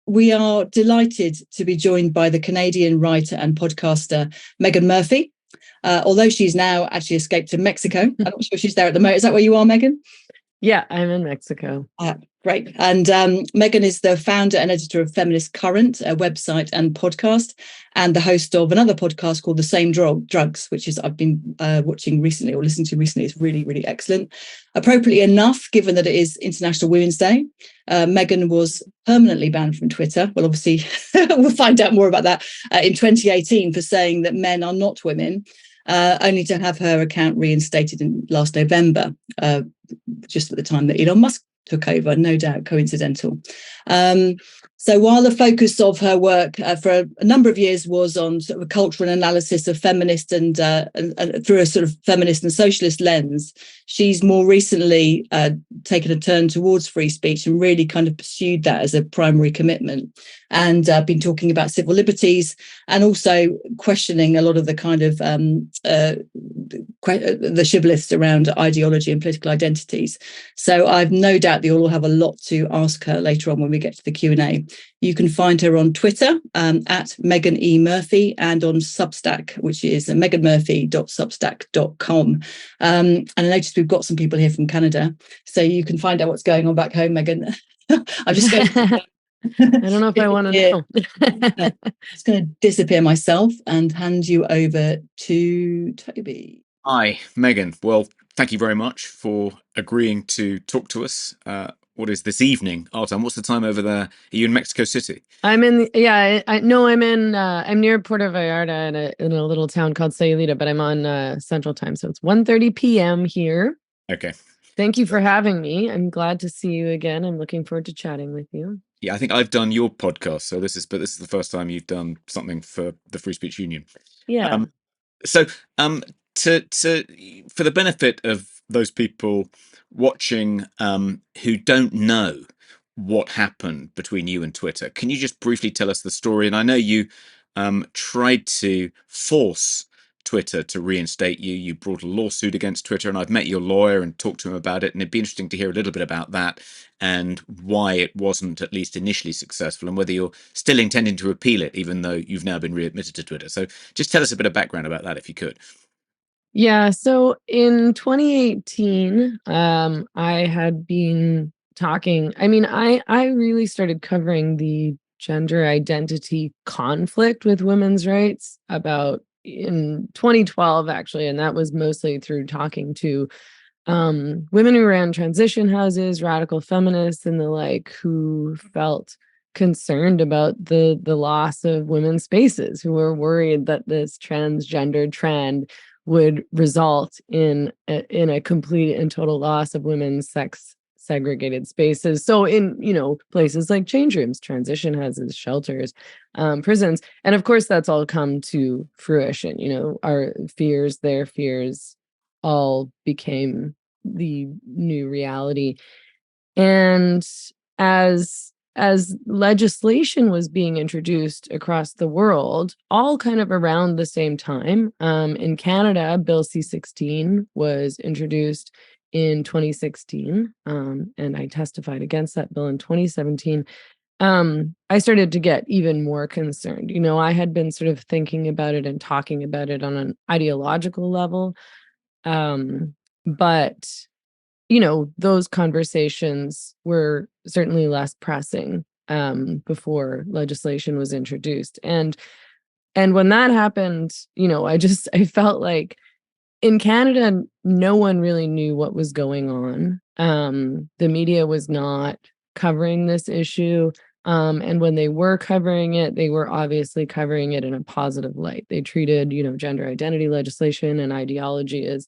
we are delighted to be joined by the Canadian writer and podcaster Meghan Murphy. Although she's now actually escaped to Mexico. I'm not sure she's there at the moment. Is that where you are, Meghan? Yeah, I'm in Mexico. Great. And Meghan is the founder and editor of Feminist Current, a website and podcast, and the host of another podcast called The Same Drugs, which is I've been watching recently or listening to recently. It's really, really excellent. Appropriately enough, given that it is International Women's Day, Meghan was permanently banned from Twitter. Well, obviously, we'll find out more about that in 2018 for saying that men are not women. Only to have her account reinstated in last November, just at the time that Elon Musk took over, no doubt coincidental. So while the focus of her work for a number of years was on sort of a cultural analysis of feminist and through a sort of feminist and socialist lens, she's more recently taken a turn towards free speech and really kind of pursued that as a primary commitment, and been talking about civil liberties and also questioning a lot of the kind of the shibboleths around ideology and political identities. So I've no doubt that you'll all have a lot to ask her later on when we get to the Q&A. You can find her on Twitter at Meghan E. Murphy and on Substack, which is meghanmurphy.substack.com. And I noticed we've got some people here from Canada, so you can find out what's going on back home, Meghan. I'm just going to... I don't know if I want to know. I'm just going to disappear myself and hand you over to Toby. Hi, Meghan. Well, thank you very much for agreeing to talk to us. What is this evening our time? What's the time over there? Are you in Mexico City? I'm in, I'm near Puerto Vallarta in a little town called Sayulita, but I'm on Central Time. So it's 1:30 p.m. here. Okay. Thank you for having me. I'm glad to see you again. I'm looking forward to chatting with you. Yeah, I think I've done your podcast, so this is the first time you've done something for the Free Speech Union. Yeah. So for the benefit of those people watching who don't know what happened between you and Twitter, can you just briefly tell us the story? And I know you tried to force Twitter to reinstate you. You brought a lawsuit against Twitter, and I've met your lawyer and talked to him about it, and it'd be interesting to hear a little bit about that and why it wasn't at least initially successful, and whether you're still intending to appeal it, even though you've now been readmitted to Twitter. So just tell us a bit of background about that, if you could. Yeah, so in 2018, I had been talking, I really started covering the gender identity conflict with women's rights about in 2012, actually, and that was mostly through talking to women who ran transition houses, radical feminists, and the like, who felt concerned about the loss of women's spaces, who were worried that this transgender trend would result in a complete and total loss of women's sex segregated spaces. So in, places like change rooms, transition houses, shelters, prisons. And of course, that's all come to fruition. Our fears, their fears all became the new reality. And as legislation was being introduced across the world, all kind of around the same time, in Canada, Bill C-16 was introduced in 2016, and I testified against that bill in 2017. I started to get even more concerned. I had been sort of thinking about it and talking about it on an ideological level, but those conversations were certainly less pressing before legislation was introduced. And when that happened, I felt like in Canada, no one really knew what was going on. The media was not covering this issue. And when they were covering it, they were obviously covering it in a positive light. They treated, gender identity legislation and ideology as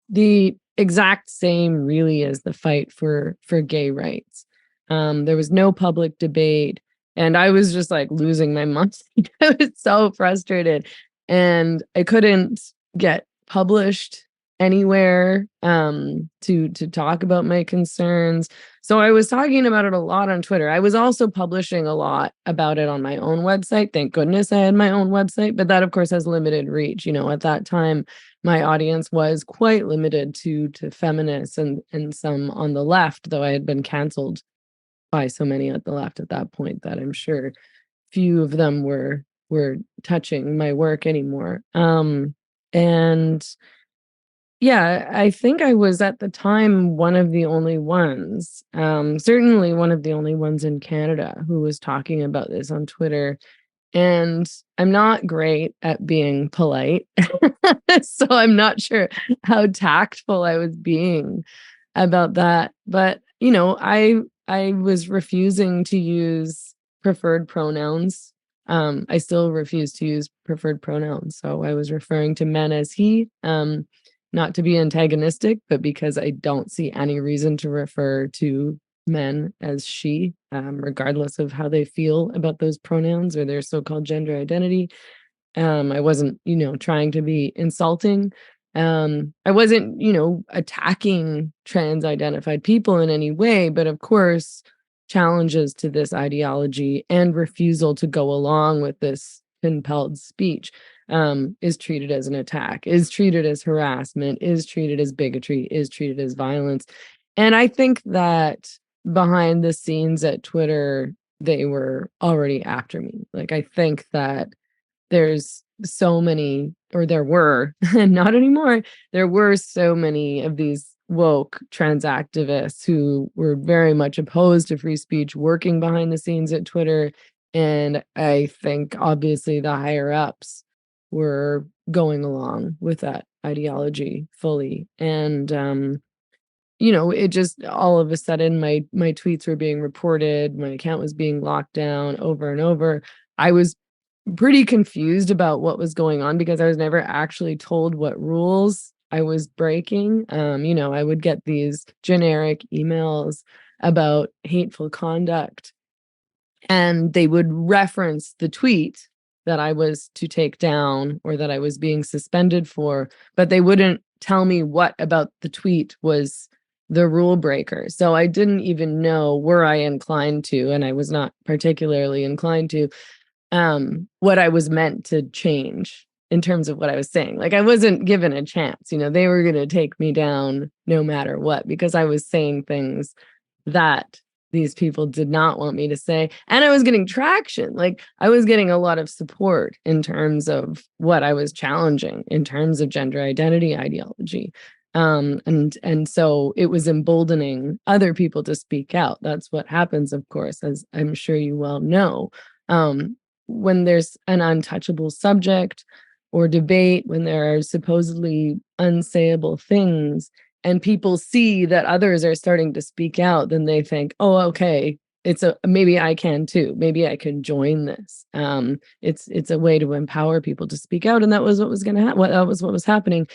the exact same really as the fight for gay rights. There was no public debate, and I was just like losing my mind. I was so frustrated, and I couldn't get published anywhere to talk about my concerns. So I was talking about it a lot on Twitter. I was also publishing a lot about it on my own website. Thank goodness I had my own website, but that of course has limited reach. At that time, my audience was quite limited to feminists and some on the left, though I had been canceled by so many at the left at that point that I'm sure few of them were touching my work anymore. And yeah, I think I was at the time one of the only ones, certainly one of the only ones in Canada who was talking about this on Twitter. And I'm not great at being polite. So I'm not sure how tactful I was being about that. But, I was refusing to use preferred pronouns. I still refuse to use preferred pronouns. So I was referring to men as he, not to be antagonistic, but because I don't see any reason to refer to men as she, regardless of how they feel about those pronouns or their so-called gender identity. I wasn't, trying to be insulting. I wasn't, attacking trans identified people in any way, but of course, challenges to this ideology and refusal to go along with this compelled speech is treated as an attack, is treated as harassment, is treated as bigotry, is treated as violence. And I think that behind the scenes at Twitter, they were already after me. Like, I think that there's so many, or there were, not anymore, there were so many of these woke trans activists who were very much opposed to free speech working behind the scenes at Twitter. And I think obviously the higher ups were going along with that ideology fully. And it just all of a sudden my tweets were being reported, my account was being locked down over and over. I was pretty confused about what was going on because I was never actually told what rules I was breaking. I would get these generic emails about hateful conduct, and they would reference the tweet that I was to take down or that I was being suspended for, but they wouldn't tell me what about the tweet was the rule breaker. So I didn't even know, were I inclined to, and I was not particularly inclined to, what I was meant to change in terms of what I was saying. Like, I wasn't given a chance, they were going to take me down no matter what, because I was saying things that these people did not want me to say. And I was getting traction. Like, I was getting a lot of support in terms of what I was challenging in terms of gender identity ideology. And so it was emboldening other people to speak out. That's what happens, of course, as I'm sure you well know. When there's an untouchable subject or debate, when there are supposedly unsayable things, and people see that others are starting to speak out, then they think, oh, okay, maybe I can too. Maybe I can join this. It's a way to empower people to speak out, and that was what was going to happen. That was what was happening.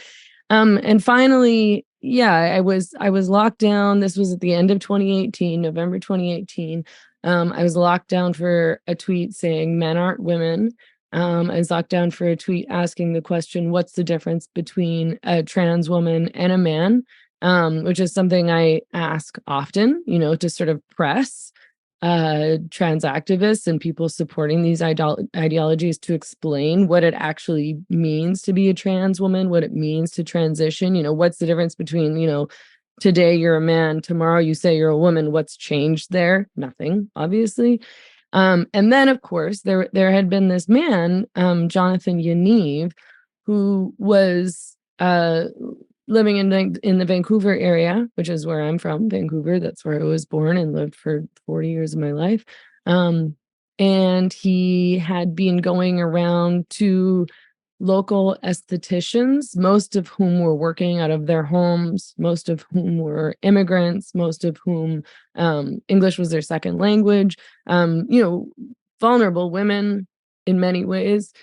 And finally, yeah, I was locked down. This was at the end of 2018, November 2018. I was locked down for a tweet saying men aren't women. I was locked down for a tweet asking the question, what's the difference between a trans woman and a man? Which is something I ask often, to sort of press trans activists and people supporting these ideologies to explain what it actually means to be a trans woman, what it means to transition. What's the difference between, today you're a man, tomorrow you say you're a woman. What's changed there? Nothing, obviously. And then, of course, there had been this man, Jonathan Yaniv, who was living in the Vancouver area, which is where I'm from, Vancouver. That's where I was born and lived for 40 years of my life. And he had been going around to local estheticians, most of whom were working out of their homes, most of whom were immigrants, most of whom English was their second language, vulnerable women in many ways,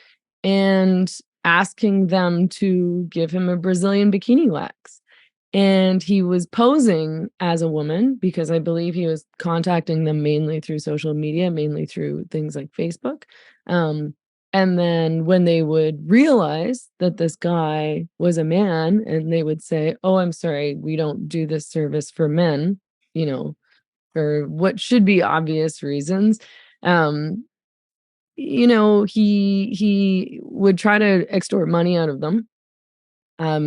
and asking them to give him a Brazilian bikini wax. And he was posing as a woman because I believe he was contacting them mainly through social media, mainly through things like Facebook. And then when they would realize that this guy was a man, and they would say, oh, I'm sorry, we don't do this service for men, for what should be obvious reasons. He would try to extort money out of them,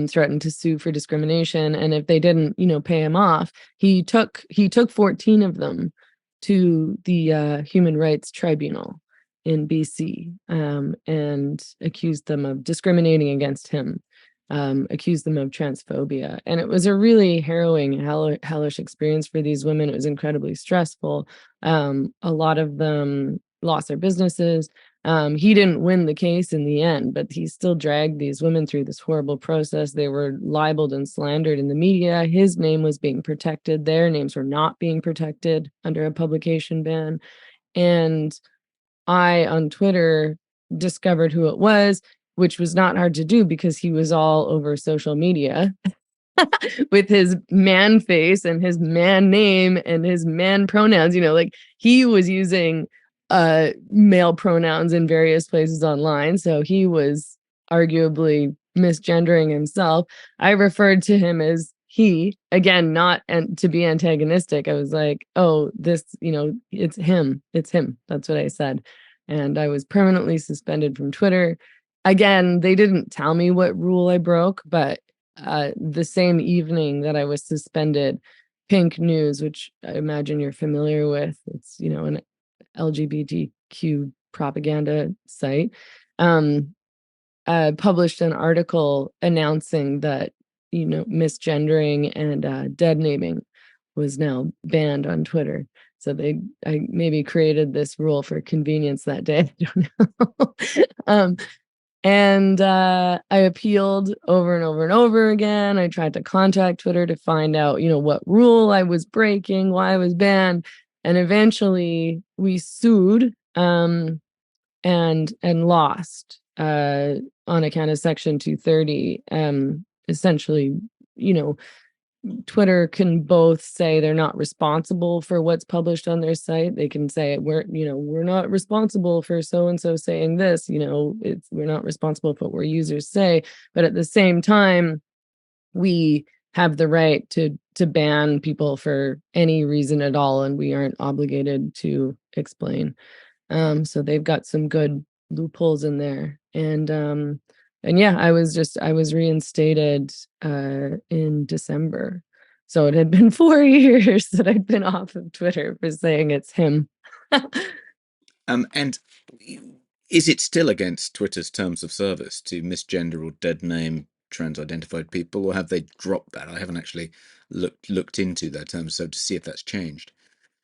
threatened to sue for discrimination. And if they didn't, pay him off, he took 14 of them to the Human Rights Tribunal in BC, and accused them of discriminating against him, accused them of transphobia. And it was a really harrowing, hellish experience for these women. It was incredibly stressful. A lot of them lost their businesses. He didn't win the case in the end, but he still dragged these women through this horrible process. They were libeled and slandered in the media. His name was being protected. Their names were not being protected under a publication ban. And I, on Twitter, discovered who it was, which was not hard to do because he was all over social media with his man face and his man name and his man pronouns. Like, he was using male pronouns in various places online, so he was arguably misgendering himself. I referred to him as he, again, not to be antagonistic. I was like, oh, this, it's him, that's what I said. And I was permanently suspended from Twitter. Again, they didn't tell me what rule I broke, but the same evening that I was suspended, Pink News, which I imagine you're familiar with, it's, an LGBTQ propaganda site, published an article announcing that, misgendering and dead naming was now banned on Twitter. So I maybe created this rule for convenience that day. I don't know. And I appealed over and over and over again. I tried to contact Twitter to find out, what rule I was breaking, why I was banned. And eventually we sued and lost on account of Section 230. Essentially, Twitter can both say they're not responsible for what's published on their site. They can say we're not responsible for so and so saying this. We're not responsible for what users say. But at the same time, we have the right to ban people for any reason at all, and we aren't obligated to explain. So they've got some good loopholes in there. And yeah, I was reinstated in December. So it had been 4 years that I'd been off of Twitter for saying it's him. And is it still against Twitter's terms of service to misgender or dead name trans-identified people, or have they dropped that? I haven't actually looked into their terms so to see if that's changed.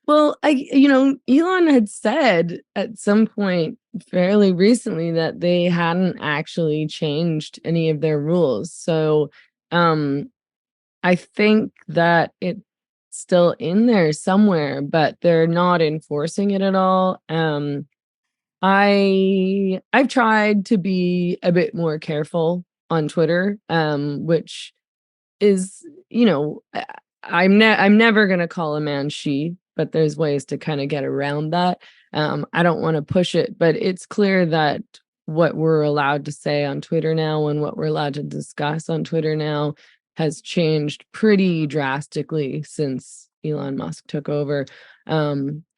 Well, Elon had said at some point fairly recently that they hadn't actually changed any of their rules. So I think that it's still in there somewhere, but they're not enforcing it at all. I've tried to be a bit more careful on Twitter, which is, I'm never going to call a man she, but there's ways to kind of get around that. I don't want to push it, but it's clear that what we're allowed to say on Twitter now and what we're allowed to discuss on Twitter now has changed pretty drastically since Elon Musk took over,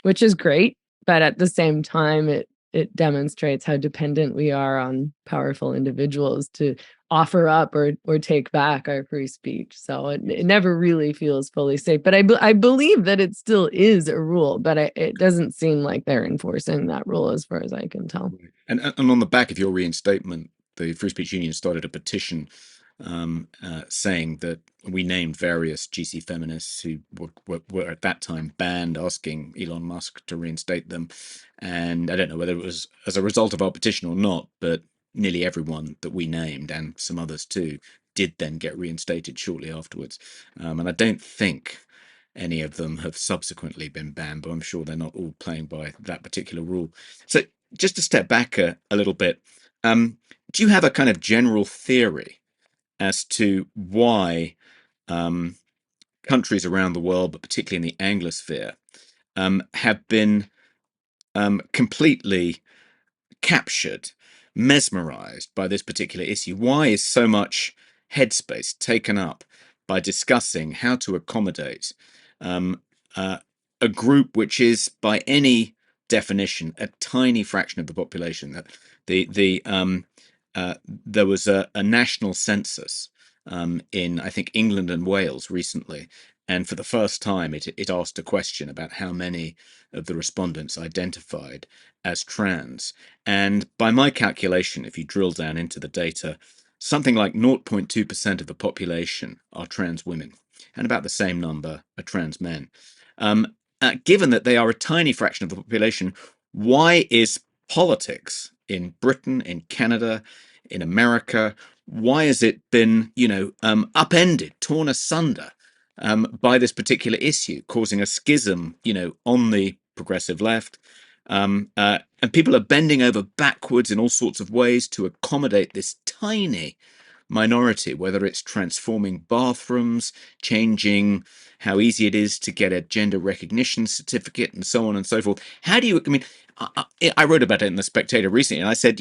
which is great. But at the same time, it demonstrates how dependent we are on powerful individuals to offer up or take back our free speech. So it never really feels fully safe. But I believe that it still is a rule, but it doesn't seem like they're enforcing that rule as far as I can tell. And on the back of your reinstatement, the Free Speech Union started a petition saying that we named various GC feminists who were at that time banned, asking Elon Musk to reinstate them. And I don't know whether it was as a result of our petition or not, but nearly everyone that we named, and some others too, did then get reinstated shortly afterwards. And I don't think any of them have subsequently been banned, but I'm sure they're not all playing by that particular rule. So just to step back a little bit, do you have a kind of general theory as to why countries around the world, but particularly in the Anglosphere, have been completely captured, mesmerized by this particular issue? Why is so much headspace taken up by discussing how to accommodate a group which is, by any definition, a tiny fraction of the population? That there was a national census in, I think, England and Wales recently, And for the first time, it asked a question about how many of the respondents identified as trans. And by my calculation, if you drill down into the data, something like 0.2% of the population are trans women, and about the same number are trans men. Given that they are a tiny fraction of the population, why is politics in Britain, in Canada, in America, why has it been, upended, torn asunder by this particular issue, causing a schism, on the progressive left? And people are bending over backwards in all sorts of ways to accommodate this tiny minority, whether it's transforming bathrooms, changing how easy it is to get a gender recognition certificate, and so on and so forth. How do you, I mean, I wrote about it in The Spectator recently, and I said,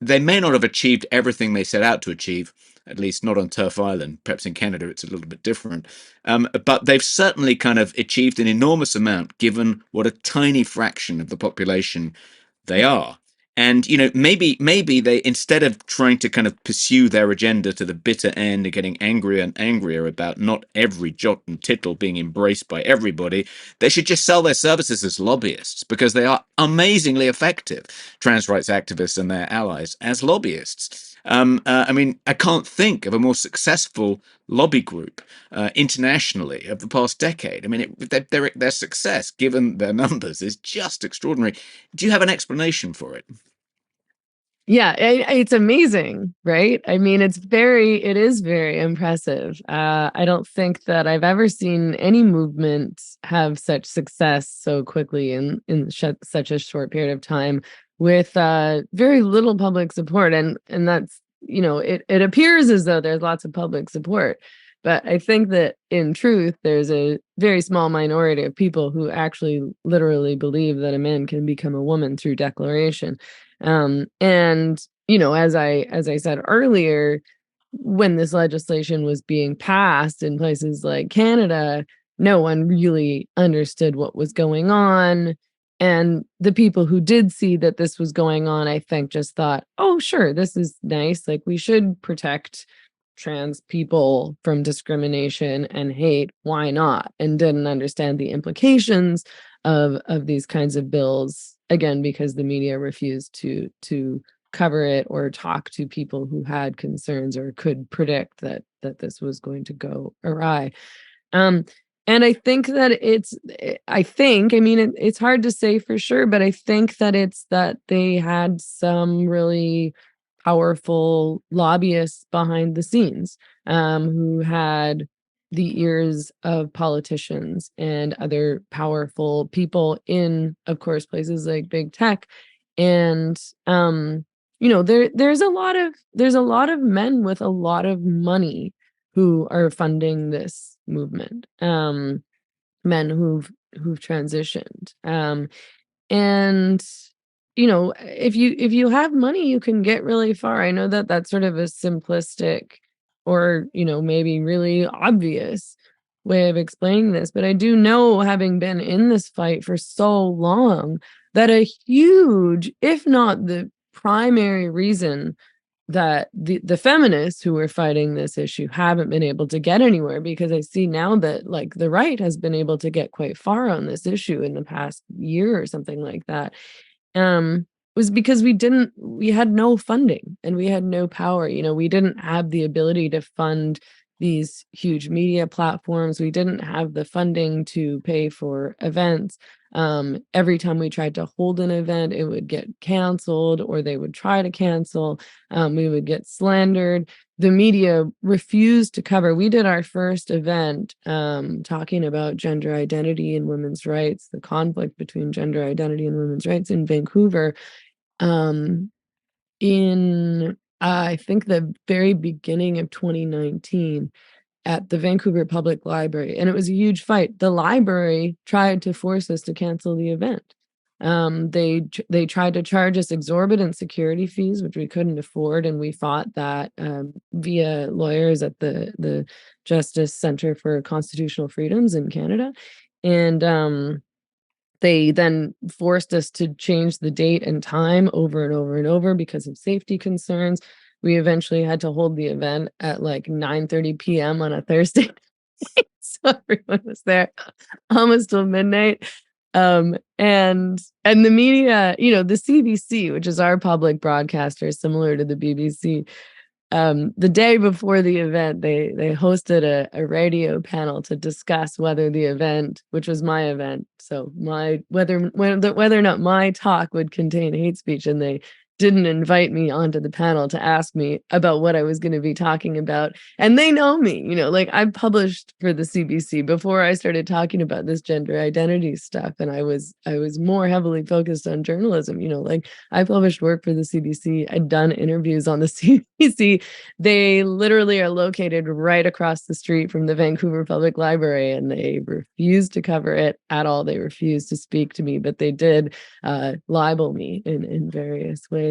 they may not have achieved everything they set out to achieve, at least not on Turf Island. Perhaps in Canada it's a little bit different. But they've certainly kind of achieved an enormous amount given what a tiny fraction of the population they are. And maybe they, instead of trying to kind of pursue their agenda to the bitter end and getting angrier and angrier about not every jot and tittle being embraced by everybody, they should just sell their services as lobbyists, because they are amazingly effective, trans rights activists and their allies, as lobbyists. I can't think of a more successful lobby group internationally of the past decade. I mean, their success, given their numbers, is just extraordinary. Do you have an explanation for it? Yeah, it's amazing, right? I mean, it is very impressive. I don't think that I've ever seen any movement have such success so quickly in such a short period of time, with very little public support. And that's, it appears as though there's lots of public support. But I think that in truth, there's a very small minority of people who actually literally believe that a man can become a woman through declaration. And as I said earlier, when this legislation was being passed in places like Canada, no one really understood what was going on. And the people who did see that this was going on, I think, just thought, oh, sure, this is nice. Like, we should protect trans people from discrimination and hate. Why not? And didn't understand the implications of these kinds of bills, again, because the media refused to cover it or talk to people who had concerns or could predict that this was going to go awry. And I think that it's hard to say for sure, but I think that it's that they had some really powerful lobbyists behind the scenes, who had the ears of politicians and other powerful people in, of course, places like big tech. And there's a lot of men with a lot of money who are funding this movement, men who've transitioned, and if you have money, you can get really far. I know that that's sort of a simplistic, or maybe really obvious way of explaining this, but I do know, having been in this fight for so long, that a huge, if not the primary reason that the feminists who were fighting this issue haven't been able to get anywhere, because I see now that, like, the right has been able to get quite far on this issue in the past year or something like that, was because we had no funding and we had no power. We didn't have the ability to fund these huge media platforms. We didn't have the funding to pay for events. Every time we tried to hold an event, it would get canceled, or they would try to cancel. We would get slandered. The media refused to cover. We did our first event talking about gender identity and women's rights, the conflict between gender identity and women's rights, in Vancouver, in I think the very beginning of 2019, at the Vancouver Public Library, and it was a huge fight. The library tried to force us to cancel the event. They tried to charge us exorbitant security fees, which we couldn't afford, and we fought that via lawyers at the Justice Center for Constitutional Freedoms in Canada, and they then forced us to change the date and time over and over and over because of safety concerns. We eventually had to hold the event at like 9:30 p.m. on a Thursday So everyone was there almost till midnight. And the media, the CBC, which is our public broadcaster, similar to the BBC, the day before the event, they hosted a radio panel to discuss whether the event, which was my event, so whether or not my talk would contain hate speech, and they didn't invite me onto the panel to ask me about what I was going to be talking about. And they know me, like I published for the CBC before I started talking about this gender identity stuff, and I was more heavily focused on journalism. Like I published work for the CBC. I'd done interviews on the CBC. They literally are located right across the street from the Vancouver Public Library, and they refused to cover it at all. They refused to speak to me, but they did libel me in various ways.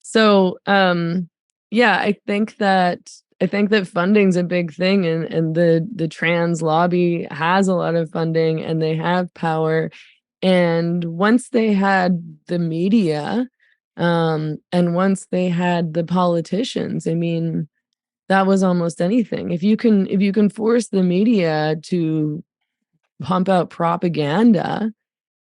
So, yeah, I think that funding's a big thing, and the trans lobby has a lot of funding, and they have power. And once they had the media, and once they had the politicians, I mean, that was almost anything. If you can force the media to pump out propaganda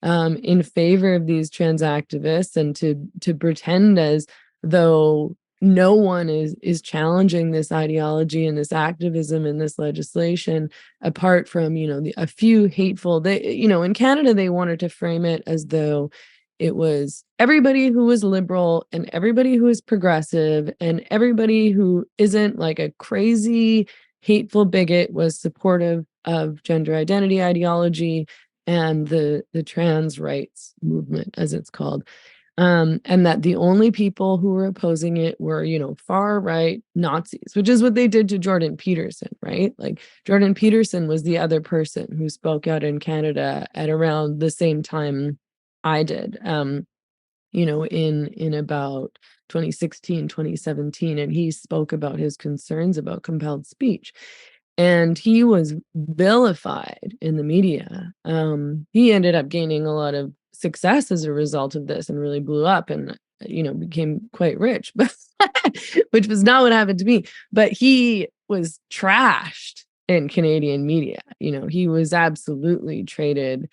in favor of these trans activists, and to pretend as though no one is challenging this ideology and this activism and this legislation, apart from a few hateful, they in Canada they wanted to frame it as though it was everybody who was liberal and everybody who is progressive and everybody who isn't like a crazy hateful bigot was supportive of gender identity ideology and the trans rights movement, as it's called. And that the only people who were opposing it were, far right Nazis, which is what they did to Jordan Peterson, right? Like Jordan Peterson was the other person who spoke out in Canada at around the same time I did, in about 2016, 2017, and he spoke about his concerns about compelled speech. And he was vilified in the media. He ended up gaining a lot of success as a result of this and really blew up and, became quite rich, but which was not what happened to me. But he was trashed in Canadian media. He was absolutely treated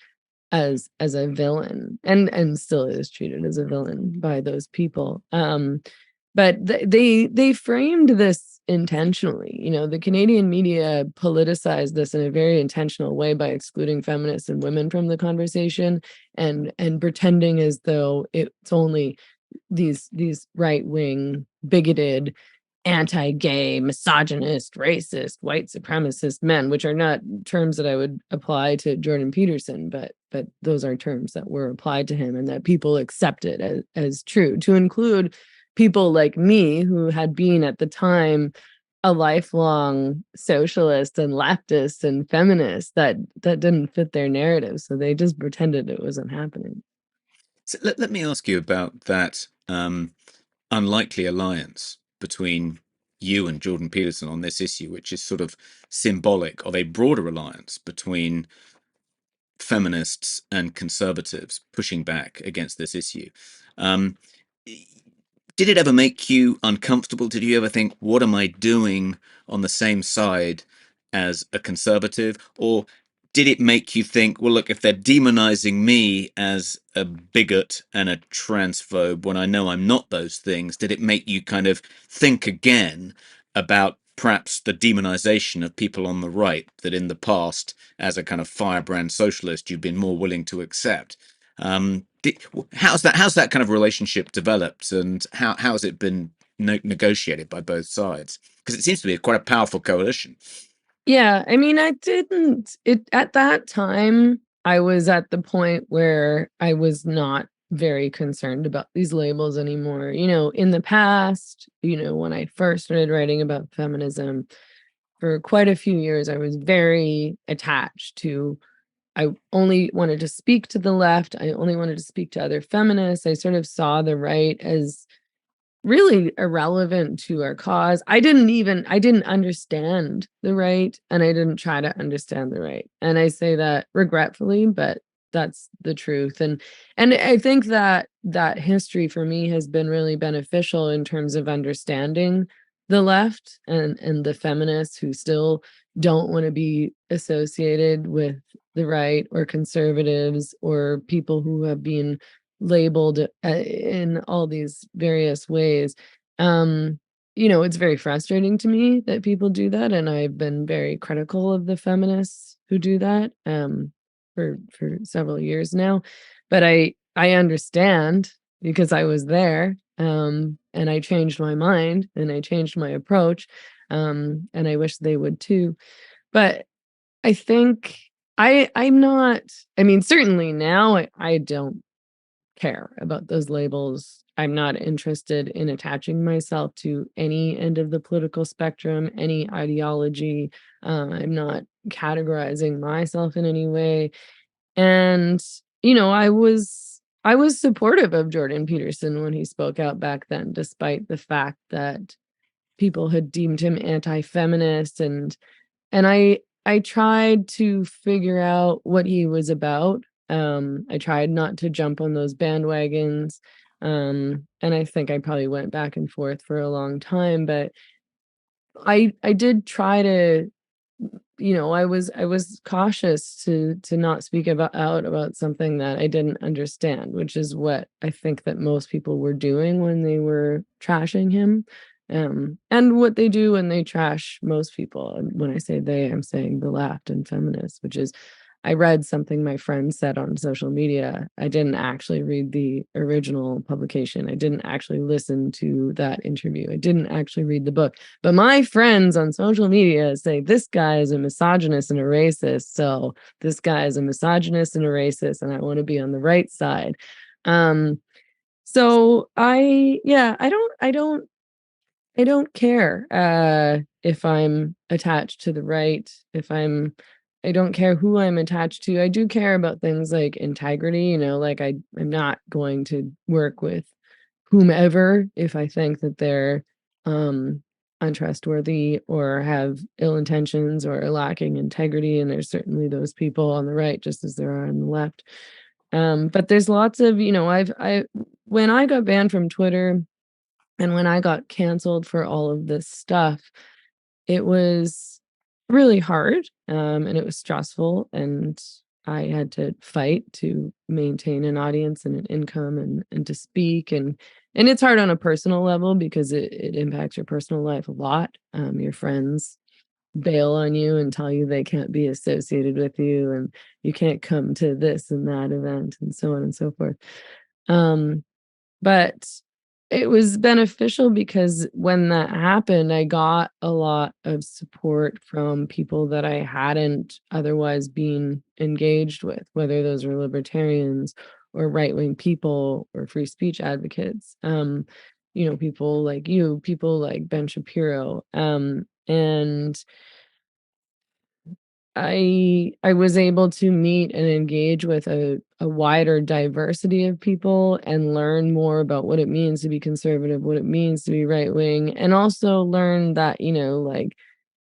as a villain and still is treated as a villain by those people. But they framed this intentionally. The Canadian media politicized this in a very intentional way by excluding feminists and women from the conversation and pretending as though it's only these right-wing, bigoted, anti-gay, misogynist, racist, white supremacist men, which are not terms that I would apply to Jordan Peterson, but those are terms that were applied to him and that people accepted as true, to include people like me who had been at the time a lifelong socialist and leftist and feminist that didn't fit their narrative. So they just pretended it wasn't happening. So let me ask you about that unlikely alliance between you and Jordan Peterson on this issue, which is sort of symbolic of a broader alliance between feminists and conservatives pushing back against this issue. Did it ever make you uncomfortable? Did you ever think, what am I doing on the same side as a conservative? Or did it make you think, well, look, if they're demonizing me as a bigot and a transphobe when I know I'm not those things, did it make you kind of think again about perhaps the demonization of people on the right that in the past, as a kind of firebrand socialist, you've been more willing to accept? How's that kind of relationship developed, and how has it been negotiated by both sides? Because it seems to be quite a powerful coalition. Yeah, I mean, at that time, I was at the point where I was not very concerned about these labels anymore. In the past, when I first started writing about feminism, for quite a few years, I was very attached to, I only wanted to speak to the left. I only wanted to speak to other feminists. I sort of saw the right as really irrelevant to our cause. I didn't understand the right, and I didn't try to understand the right. And I say that regretfully, but that's the truth. And I think that history for me has been really beneficial in terms of understanding the left and the feminists who still don't want to be associated with the right or conservatives or people who have been labeled in all these various ways. It's very frustrating to me that people do that, and I've been very critical of the feminists who do that for several years now. But I understand because I was there, and I changed my mind and I changed my approach, and I wish they would too. But I think I'm not. I mean, certainly now I don't care about those labels. I'm not interested in attaching myself to any end of the political spectrum, any ideology. I'm not categorizing myself in any way. And I was supportive of Jordan Peterson when he spoke out back then, despite the fact that people had deemed him anti-feminist, and I tried to figure out what he was about. I tried not to jump on those bandwagons. And I think I probably went back and forth for a long time, but I did try to, I was cautious to not speak out about something that I didn't understand, which is what I think that most people were doing when they were trashing him. And what they do when they trash most people. And when I say they, I'm saying the left and feminists, which is I read something my friend said on social media. I didn't actually read the original publication. I didn't actually listen to that interview. I didn't actually read the book. But my friends on social media say this guy is a misogynist and a racist. So this guy is a misogynist and a racist, and I want to be on the right side. So I don't care if I'm attached to the right, I don't care who I'm attached to. I do care about things like integrity, like I'm not going to work with whomever if I think that they're untrustworthy or have ill intentions or are lacking integrity. And there's certainly those people on the right, just as there are on the left. But there's lots of, when I got banned from Twitter and when I got canceled for all of this stuff, it was really hard, and it was stressful, and I had to fight to maintain an audience and an income and to speak, and it's hard on a personal level because it impacts your personal life a lot. Your friends bail on you and tell you they can't be associated with you and you can't come to this and that event and so on and so forth. Um, but it was beneficial because when that happened, I got a lot of support from people that I hadn't otherwise been engaged with, whether those are libertarians or right-wing people or free speech advocates. People like you, people like Ben Shapiro. And I was able to meet and engage with a wider diversity of people and learn more about what it means to be conservative, what it means to be right wing, and also learn that, like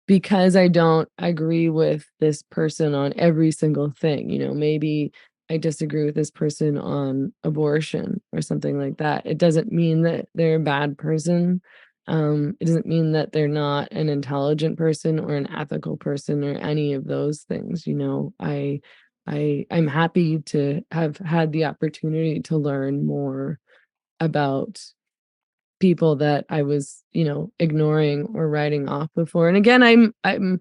because I don't agree with this person on every single thing, maybe I disagree with this person on abortion or something like that. It doesn't mean that they're a bad person. It doesn't mean that they're not an intelligent person or an ethical person or any of those things. I'm happy to have had the opportunity to learn more about people that I was, ignoring or writing off before. And again, I'm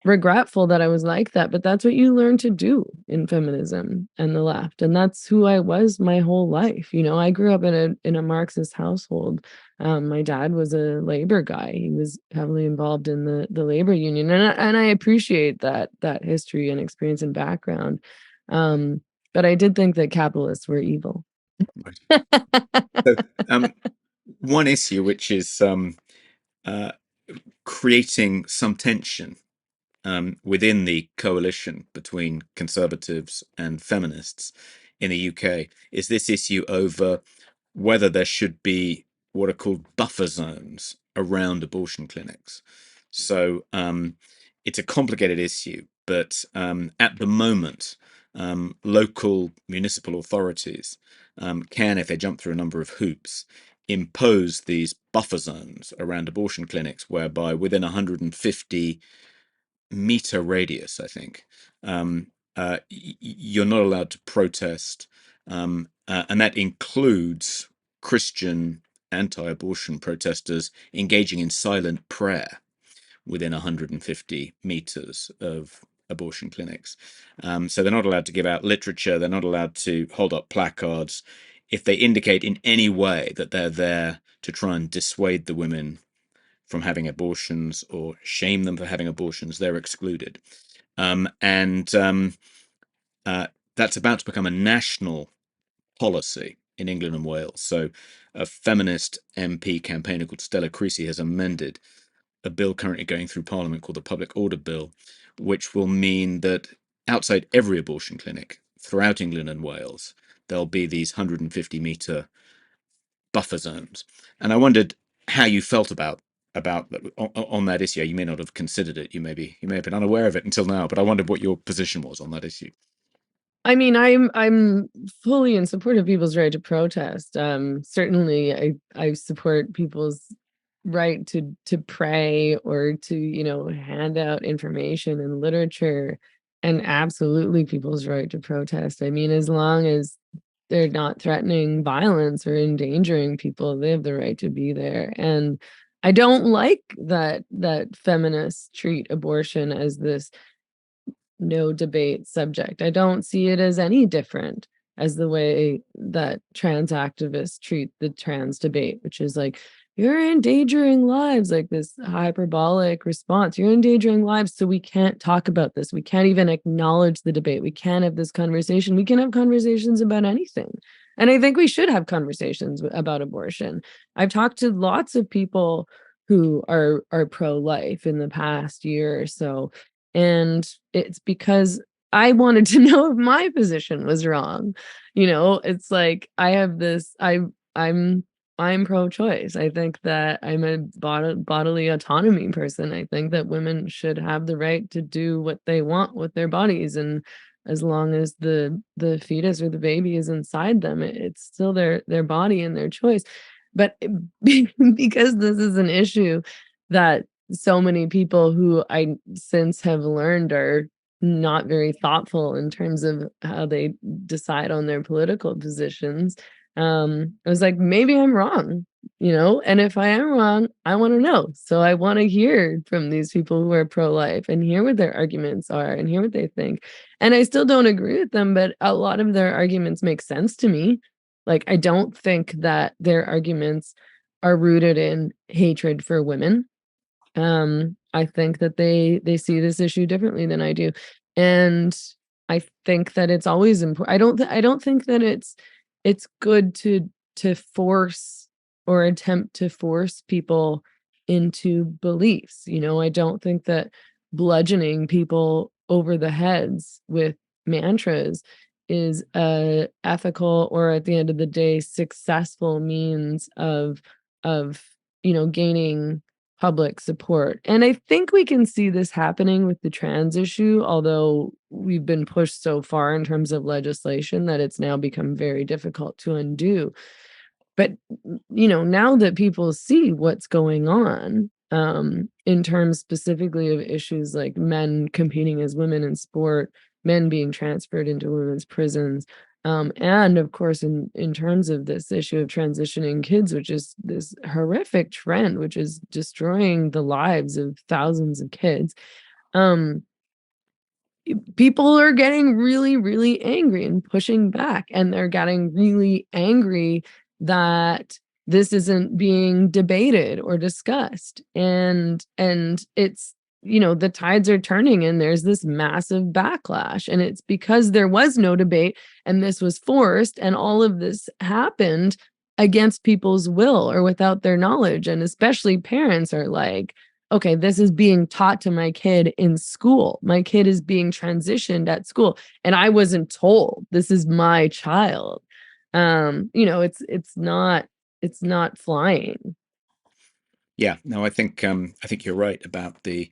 regretful that I was like that, but that's what you learn to do in feminism and the left. And that's who I was my whole life. I grew up in a Marxist household. My dad was a labor guy. He was heavily involved in the labor union. And I appreciate that history and experience and background. But I did think that capitalists were evil. Right. So, one issue which is uh, creating some tension within the coalition between conservatives and feminists in the UK is this issue over whether there should be what are called buffer zones around abortion clinics. So it's a complicated issue, but at the moment, local municipal authorities can, if they jump through a number of hoops, impose these buffer zones around abortion clinics, whereby within 150-meter radius, I think, you're not allowed to protest, and that includes Christian anti-abortion protesters engaging in silent prayer within 150 meters of abortion clinics. So they're not allowed to give out literature. They're not allowed to hold up placards. If they indicate in any way that they're there to try and dissuade the women from having abortions or shame them for having abortions, they're excluded. And that's about to become a national policy in England and Wales. So a feminist MP campaigner called Stella Creasy has amended a bill currently going through Parliament called the Public Order Bill, which will mean that outside every abortion clinic throughout England and Wales, there'll be these 150-meter buffer zones. And I wondered how you felt about on that issue. You may not have considered it. You may have been unaware of it until now, but I wondered what your position was on that issue. I mean, I'm fully in support of people's right to protest. Certainly, I support people's right to pray or to hand out information and literature, and absolutely people's right to protest. I mean, as long as they're not threatening violence or endangering people, they have the right to be there. And I don't like that feminists treat abortion as this no debate subject. I don't see it as any different as the way that trans activists treat the trans debate, which is like, you're endangering lives, like this hyperbolic response. You're endangering lives, so we can't talk about this. We can't even acknowledge the debate. We can't have this conversation. We can have conversations about anything. And I think we should have conversations about abortion. I've talked to lots of people who are pro-life in the past year or so, and it's because I wanted to know if my position was wrong. It's like I have this, I'm pro-choice. I think that I'm a bodily autonomy person. I think that women should have the right to do what they want with their bodies, and as long as the fetus or the baby is inside them, it's still their body and their choice. But because this is an issue that so many people who I since have learned are not very thoughtful in terms of how they decide on their political positions, I was like, maybe I'm wrong, and if I am wrong, I want to know. So I want to hear from these people who are pro-life and hear what their arguments are and hear what they think. And I still don't agree with them, but a lot of their arguments make sense to me. Like, I don't think that their arguments are rooted in hatred for women. I think that they see this issue differently than I do. And I think that it's always important. I don't think that it's good to force or attempt to force people into beliefs. I don't think that bludgeoning people over the heads with mantras is a ethical, or at the end of the day, successful means of gaining public support. And I think we can see this happening with the trans issue, although we've been pushed so far in terms of legislation that it's now become very difficult to undo. But now that people see what's going on, in terms specifically of issues like men competing as women in sport, men being transferred into women's prisons, and of course in terms of this issue of transitioning kids, which is this horrific trend which is destroying the lives of thousands of kids, um, people are getting really, really angry and pushing back, and they're getting really angry that this isn't being debated or discussed. And it's, the tides are turning and there's this massive backlash. And it's because there was no debate and this was forced, and all of this happened against people's will or without their knowledge. And especially parents are like, okay, this is being taught to my kid in school. My kid is being transitioned at school, and I wasn't told. This is my child. It's not flying. Yeah, no, I think you're right about the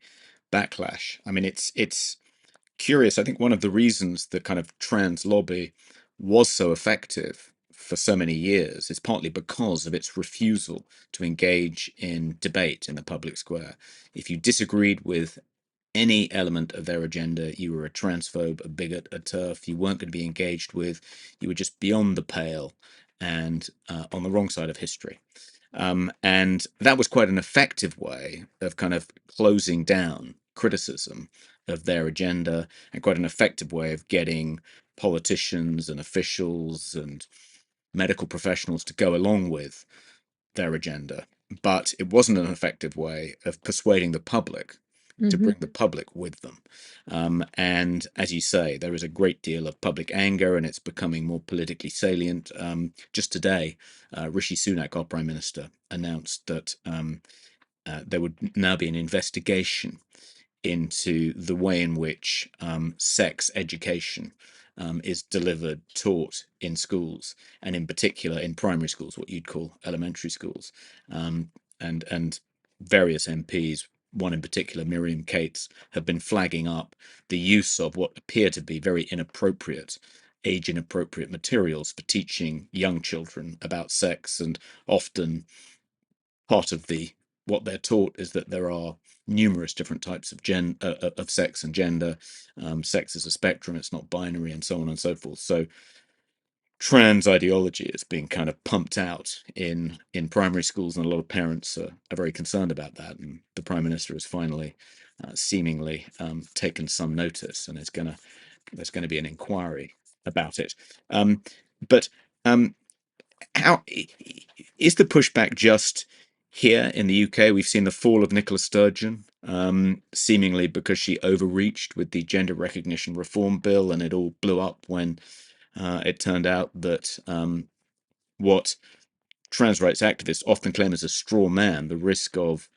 backlash. I mean, it's curious. I think one of the reasons the kind of trans lobby was so effective for so many years is partly because of its refusal to engage in debate in the public square. If you disagreed with any element of their agenda, you were a transphobe, a bigot, a TERF, you weren't going to be engaged with, you were just beyond the pale and on the wrong side of history. And that was quite an effective way of kind of closing down criticism of their agenda, and quite an effective way of getting politicians and officials and medical professionals to go along with their agenda. But it wasn't an effective way of persuading the public to bring the public with them. And as you say, there is a great deal of public anger, and it's becoming more politically salient. Just today, Rishi Sunak, our Prime Minister, announced that there would now be an investigation into the way in which sex education is delivered, taught in schools, and in particular in primary schools, what you'd call elementary schools. And various MPs, one in particular, Miriam Cates, have been flagging up the use of what appear to be very inappropriate, age inappropriate materials for teaching young children about sex. And often part of what they're taught is that there are numerous different types of sex and gender. Sex is a spectrum; it's not binary, and so on and so forth. So trans ideology is being kind of pumped out in primary schools, and a lot of parents are very concerned about that. And the Prime Minister has finally, seemingly, taken some notice, and there's going to be an inquiry about it. But how is the pushback just here in the UK? We've seen the fall of Nicola Sturgeon, seemingly because she overreached with the gender recognition reform bill, and it all blew up when it turned out that what trans rights activists often claim as a straw man, the risk of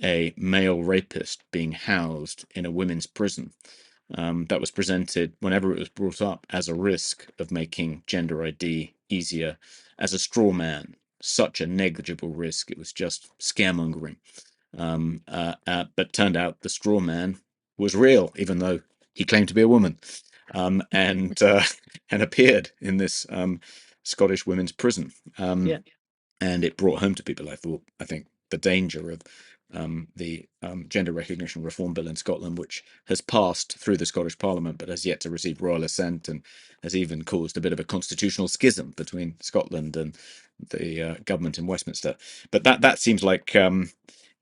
a male rapist being housed in a women's prison, that was presented whenever it was brought up as a risk of making gender ID easier, as a straw man, such a negligible risk. It was just scaremongering. But turned out the straw man was real, even though he claimed to be a woman, and and appeared in this Scottish women's prison. Yeah. And it brought home to people, I think, the danger of the gender recognition reform bill in Scotland, which has passed through the Scottish Parliament but has yet to receive royal assent, and has even caused a bit of a constitutional schism between Scotland and the government in Westminster. But that seems like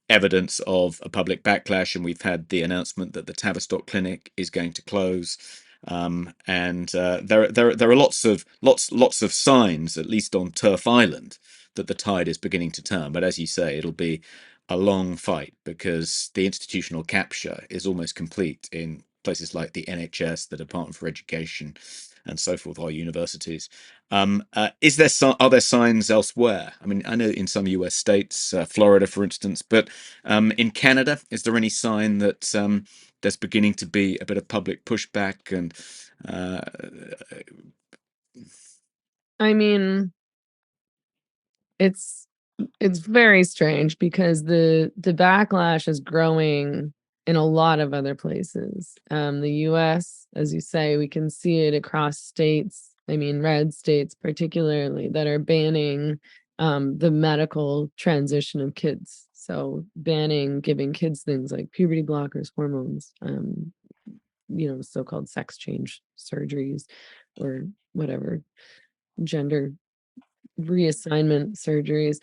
evidence of a public backlash, and we've had the announcement that the Tavistock Clinic is going to close. And there are lots of signs, at least on Turf Island, that the tide is beginning to turn. But as you say, it'll be a long fight, because the institutional capture is almost complete in places like the NHS, the Department for Education, and so forth, our universities. Are there signs elsewhere? I mean, I know in some US states, Florida, for instance, but in Canada, is there any sign that there's beginning to be a bit of public pushback? And I mean, it's very strange because the backlash is growing in a lot of other places. The US, as you say, we can see it across states. I mean, red states particularly, that are banning the medical transition of kids. So banning giving kids things like puberty blockers, hormones, so-called sex change surgeries, or whatever, gender reassignment surgeries.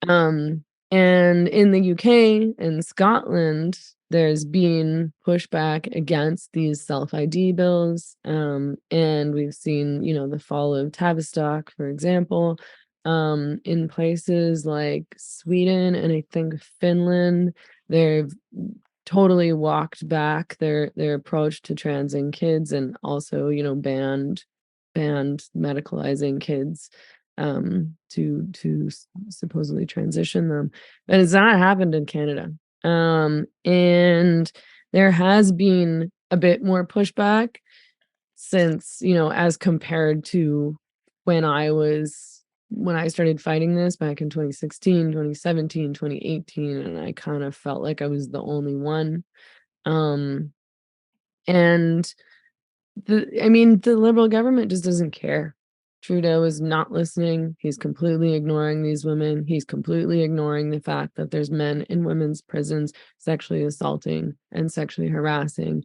And in the UK and Scotland, there's been pushback against these self-ID bills. And we've seen, the fall of Tavistock, for example, in places like Sweden and I think Finland. They've totally walked back their approach to transing kids, and also, banned medicalizing kids to supposedly transition them. But it's not happened in Canada. And there has been a bit more pushback since, as compared to when I started fighting this back in 2016, 2017, 2018, and I kind of felt like I was the only one. And the liberal government just doesn't care. Trudeau is not listening. He's completely ignoring these women. He's completely ignoring the fact that there's men in women's prisons sexually assaulting and sexually harassing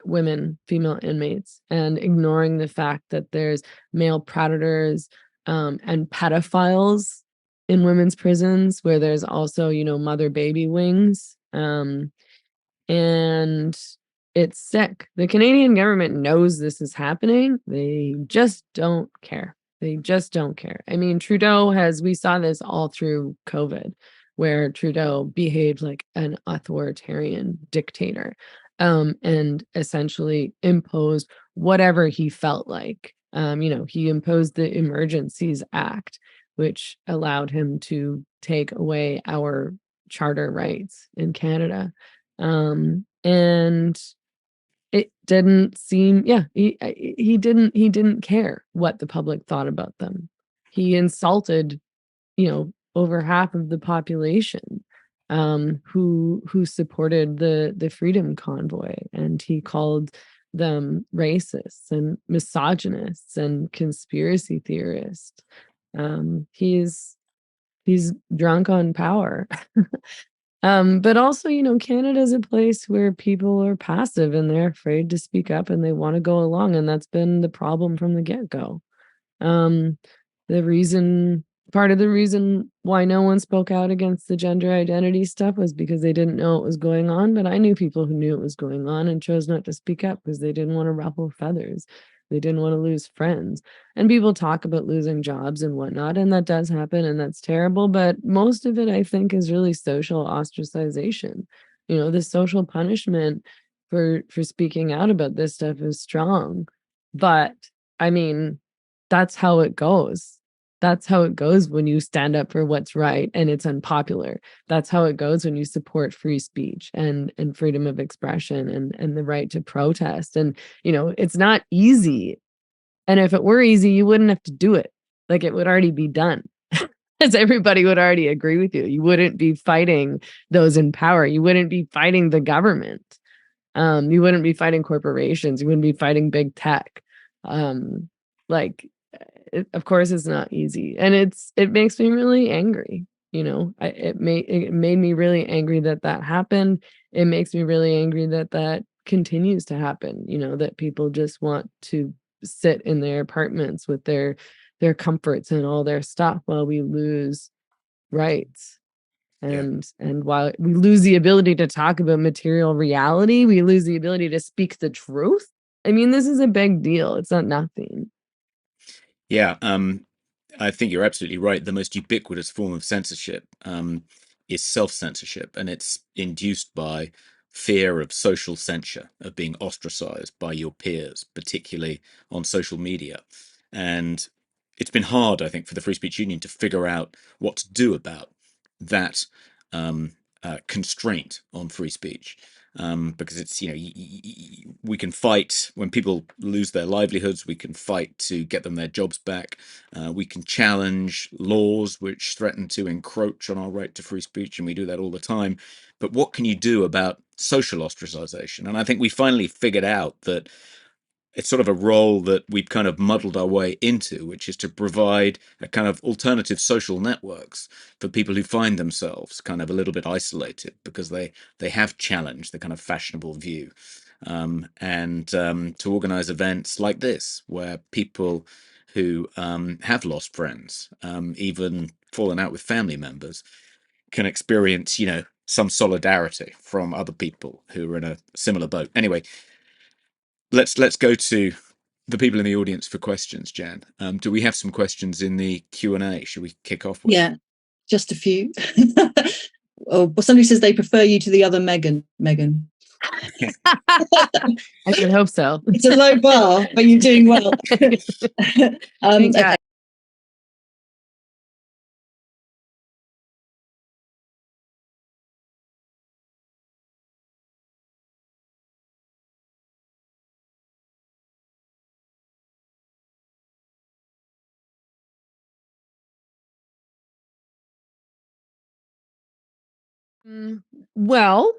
women, female inmates, and ignoring the fact that there's male predators and pedophiles in women's prisons, where there's also, mother baby wings. And it's sick. The Canadian government knows this is happening. They just don't care. They just don't care. I mean, we saw this all through COVID, where Trudeau behaved like an authoritarian dictator, and essentially imposed whatever he felt like. He imposed the Emergencies Act, which allowed him to take away our charter rights in Canada. And it didn't seem, he didn't care what the public thought about them. He insulted, over half of the population, who supported the Freedom Convoy, and he called them racists and misogynists and conspiracy theorists. He's drunk on power. But also, Canada is a place where people are passive and they're afraid to speak up and they want to go along. And that's been the problem from the get-go. Um, Part of the reason why no one spoke out against the gender identity stuff was because they didn't know what was going on. But I knew people who knew it was going on and chose not to speak up because they didn't want to ruffle feathers. They didn't want to lose friends. And people talk about losing jobs and whatnot, and that does happen, and that's terrible. But most of it, I think, is really social ostracization. The social punishment for speaking out about this stuff is strong. But I mean, that's how it goes. That's how it goes when you stand up for what's right and it's unpopular. That's how it goes when you support free speech and freedom of expression and the right to protest. And, it's not easy. And if it were easy, you wouldn't have to do it. Like, it would already be done. As everybody would already agree with you. You wouldn't be fighting those in power. You wouldn't be fighting the government. You wouldn't be fighting corporations. You wouldn't be fighting big tech. Of course it's not easy, and it makes me really angry. It made me really angry that happened. It makes me really angry that continues to happen, that people just want to sit in their apartments with their comforts and all their stuff while we lose rights. And while we lose the ability to talk about material reality, we lose the ability to speak the truth. I mean, this is a big deal. It's not nothing. Yeah, I think you're absolutely right. The most ubiquitous form of censorship is self-censorship, and it's induced by fear of social censure, of being ostracized by your peers, particularly on social media. And it's been hard, I think, for the Free Speech Union to figure out what to do about that constraint on free speech. Because it's, we can fight when people lose their livelihoods. We can fight to get them their jobs back. We can challenge laws which threaten to encroach on our right to free speech, and we do that all the time. But what can you do about social ostracization? And I think we finally figured out that it's sort of a role that we've kind of muddled our way into, which is to provide a kind of alternative social networks for people who find themselves kind of a little bit isolated because they have challenged the kind of fashionable view. And to organize events like this, where people who have lost friends, even fallen out with family members, can experience, some solidarity from other people who are in a similar boat. Anyway, let's go to the people in the audience for questions. Jan, do we have some questions in the Q&A? Should we kick off with? Yeah, just a few. Well, somebody says they prefer you to the other Meghan. I should hope so. It's a low bar, but you're doing well. Okay. Well,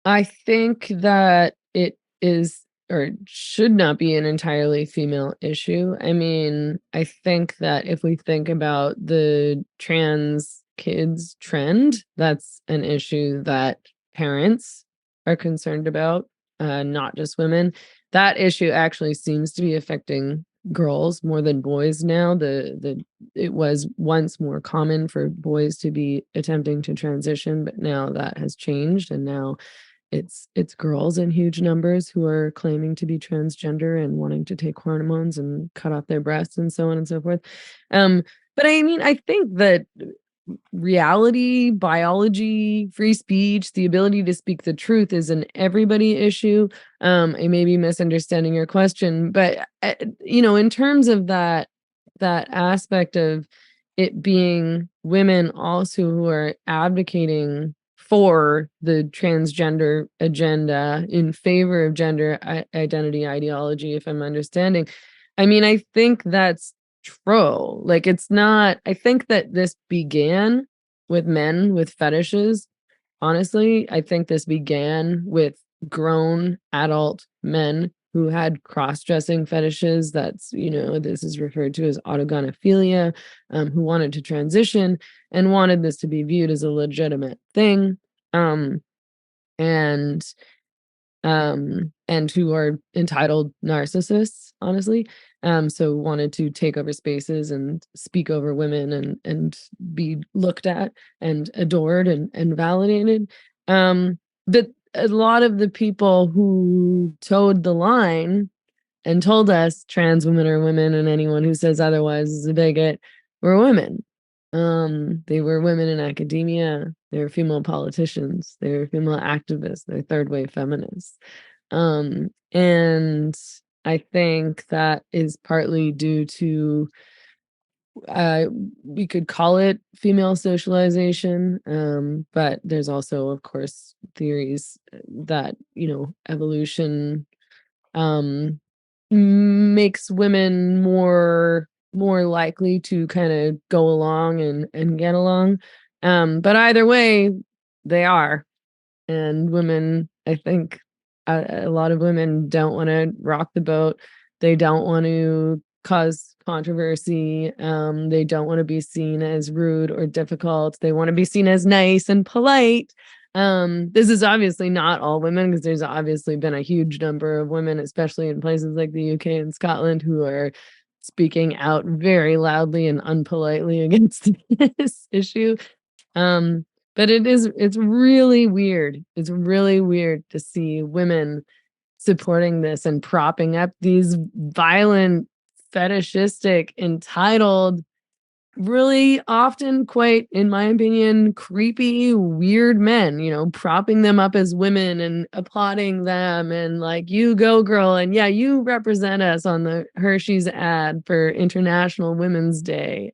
I think that it is or should not be an entirely female issue. I mean, I think that if we think about the trans kids trend, that's an issue that parents are concerned about, not just women. That issue actually seems to be affecting girls more than boys now. It was once more common for boys to be attempting to transition, but now that has changed, and now it's girls in huge numbers who are claiming to be transgender and wanting to take hormones and cut off their breasts and so on and so forth. But I mean, I think that reality, biology, free speech, the ability to speak the truth is an everybody issue. I may be misunderstanding your question, but in terms of that aspect of it being women also who are advocating for the transgender agenda in favor of gender identity ideology, if I'm understanding. I mean, I think that's true. Like, it's not, I think that this began with men with fetishes. Honestly, I think this began with grown adult men who had cross-dressing fetishes. This is referred to as autogynephilia, who wanted to transition and wanted this to be viewed as a legitimate thing. Um, and and who are entitled narcissists, honestly. So wanted to take over spaces and speak over women and be looked at and adored and validated. But a lot of the people who towed the line and told us trans women are women and anyone who says otherwise is a bigot were women. They were women in academia, they were female politicians, they were female activists, they're third wave feminists. And I think that is partly due to we could call it female socialization, but there's also, of course, theories that evolution makes women more likely to kind of go along and get along. But either way, they are. And women, I think a lot of women don't want to rock the boat. They don't want to cause controversy. They don't want to be seen as rude or difficult. They want to be seen as nice and polite. This is obviously not all women, because there's obviously been a huge number of women, especially in places like the UK and Scotland, who are speaking out very loudly and unpolitely against this issue. But it's really weird. It's really weird to see women supporting this and propping up these violent, fetishistic, entitled, really often quite, in my opinion, creepy, weird men, propping them up as women and applauding them and like, you go girl. And yeah, you represent us on the Hershey's ad for International Women's Day.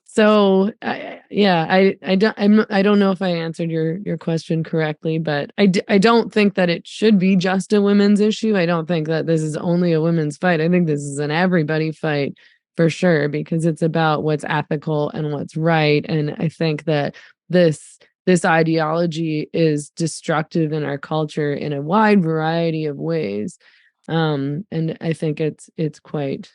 So I don't know if I answered your question correctly, but I don't think that it should be just a women's issue. I don't think that this is only a women's fight. I think this is an everybody fight for sure, because it's about what's ethical and what's right. And I think that this ideology is destructive in our culture in a wide variety of ways. And I think it's quite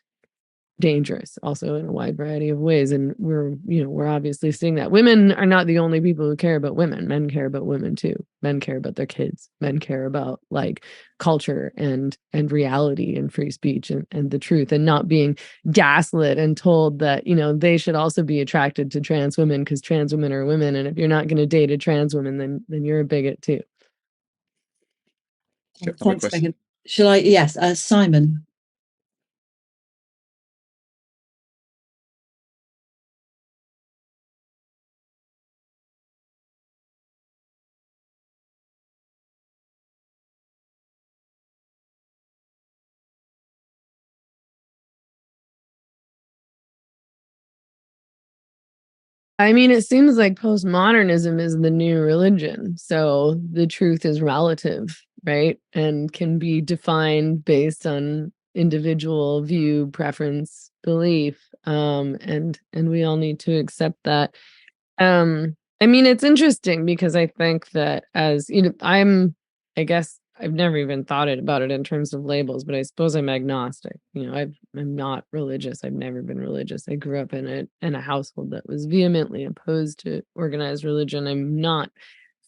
dangerous also in a wide variety of ways, and we're obviously seeing that women are not the only people who care about women. Men care about women too. Men care about their kids. Men care about like culture and reality and free speech and the truth, and not being gaslit and told that they should also be attracted to trans women because trans women are women, and if you're not going to date a trans woman, then you're a bigot too. Thanks, Meghan. Shall I? Yes, Simon. I mean, it seems like postmodernism is the new religion. So the truth is relative, right? And can be defined based on individual view, preference, belief. And we all need to accept that. I mean, it's interesting because I think that I guess I've never even thought about it in terms of labels, but I suppose I'm agnostic. I'm not religious. I've never been religious. I grew up in a household that was vehemently opposed to organized religion. I'm not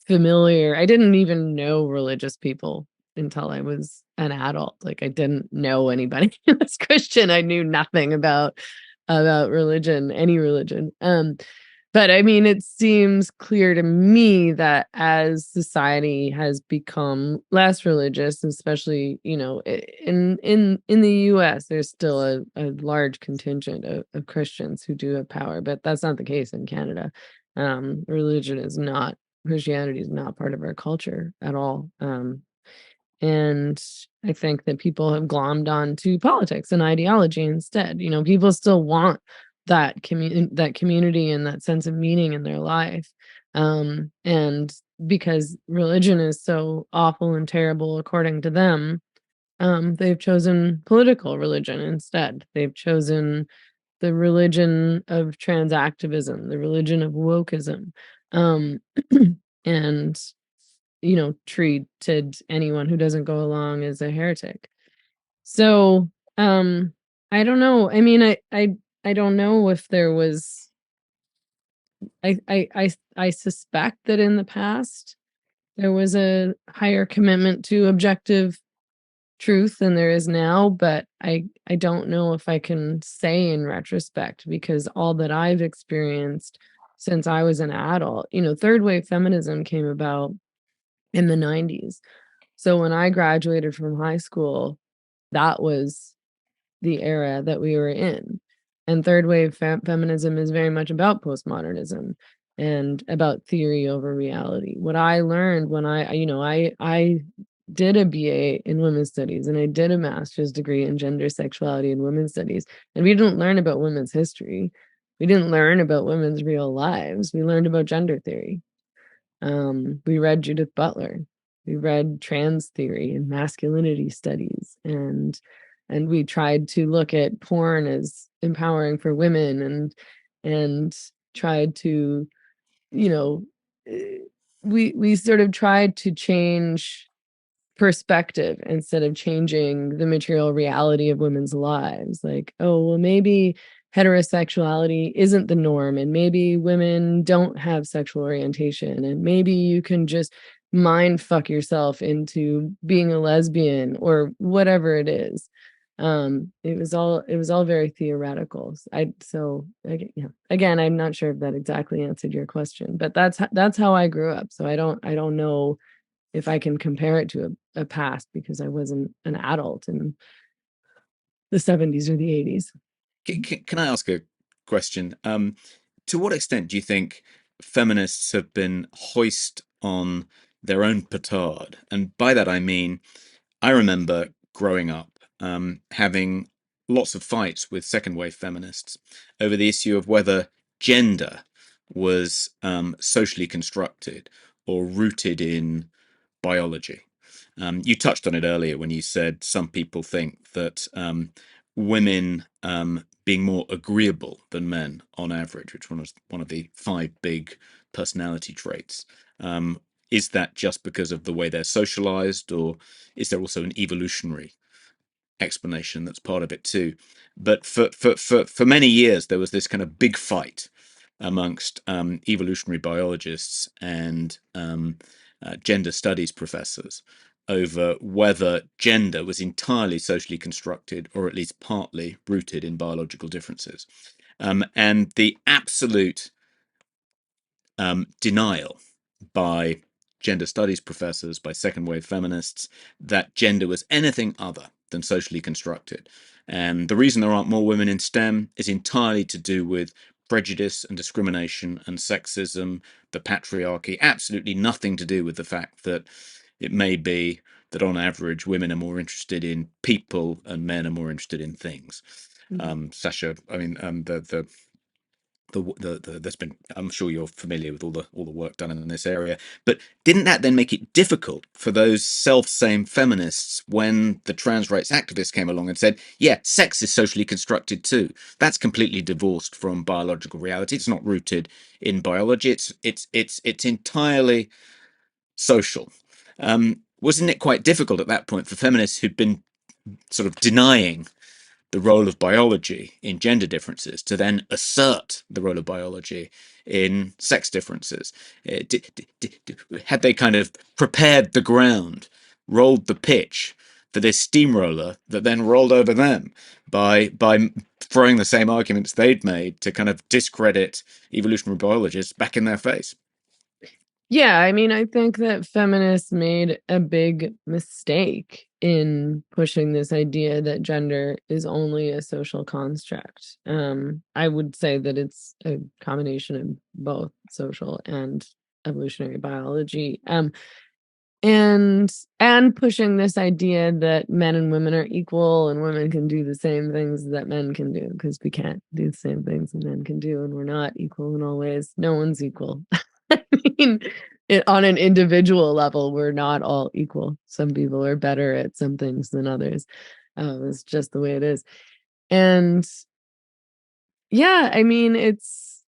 familiar. I didn't even know religious people until I was an adult. Like, I didn't know anybody who was Christian. I knew nothing about religion, any religion. But I mean, it seems clear to me that as society has become less religious, especially, in the US, there's still a large contingent of Christians who do have power, but that's not the case in Canada. Christianity is not part of our culture at all. And I think that people have glommed on to politics and ideology instead. People still want that community and that sense of meaning in their life. And because religion is so awful and terrible according to them, they've chosen political religion instead. They've chosen the religion of transactivism, the religion of wokeism. Um, and treated anyone who doesn't go along as a heretic. So, I don't know. I mean, I don't know if there was. I suspect that in the past there was a higher commitment to objective truth than there is now, but I don't know if I can say in retrospect, because all that I've experienced since I was an adult, third wave feminism came about in the 90s. So when I graduated from high school, that was the era that we were in. And third wave feminism is very much about postmodernism and about theory over reality. What I learned when I did a BA in women's studies and I did a master's degree in gender, sexuality, and women's studies, and we didn't learn about women's history. We didn't learn about women's real lives. We learned about gender theory. We read Judith Butler. We read trans theory and masculinity studies, and we tried to look at porn as empowering for women, and tried to, you know, we sort of tried to change perspective instead of changing the material reality of women's lives. Like, oh, well, maybe heterosexuality isn't the norm, and maybe women don't have sexual orientation, and maybe you can just mind fuck yourself into being a lesbian or whatever it is. It was all very theoretical. Again, I'm not sure if that exactly answered your question, but that's how I grew up. So I don't know if I can compare it to a past, because I wasn't an adult in the 70s or the 80s. Can I ask a question? To what extent do you think feminists have been hoist on their own petard? And by that I mean, I remember growing up having lots of fights with second wave feminists over the issue of whether gender was socially constructed or rooted in biology. You touched on it earlier when you said some people think that women being more agreeable than men on average, which was one of the 5 big personality traits. Is that just because of the way they're socialized, or is there also an evolutionary explanation that's part of it too? But for many years, there was this kind of big fight amongst evolutionary biologists and gender studies professors over whether gender was entirely socially constructed or at least partly rooted in biological differences. And the absolute denial by gender studies professors, by second wave feminists, that gender was anything other than socially constructed. And the reason there aren't more women in STEM is entirely to do with prejudice and discrimination and sexism, the patriarchy, absolutely nothing to do with the fact that it may be that on average women are more interested in people and men are more interested in things. Sasha, I mean, there's been, I'm sure you're familiar with all the work done in this area, but didn't that then make it difficult for those self-same feminists when the trans rights activists came along and said, yeah, sex is socially constructed too, that's completely divorced from biological reality, it's not rooted in biology, it's entirely social. wasn't it quite difficult at that point for feminists who'd been sort of denying the role of biology in gender differences to then assert the role of biology in sex differences? Had they kind of prepared the ground, rolled the pitch for this steamroller that then rolled over them by throwing the same arguments they'd made to kind of discredit evolutionary biologists back in their face? Yeah, I mean, I think that feminists made a big mistake in pushing this idea that gender is only a social construct. I would say that it's a combination of both social and evolutionary biology. And pushing this idea that men and women are equal and women can do the same things that men can do, because we can't do the same things that men can do, and we're not equal in all ways. No one's equal. I mean, on an individual level, we're not all equal. Some people are better at some things than others. It's just the way it is. And yeah, I mean, that's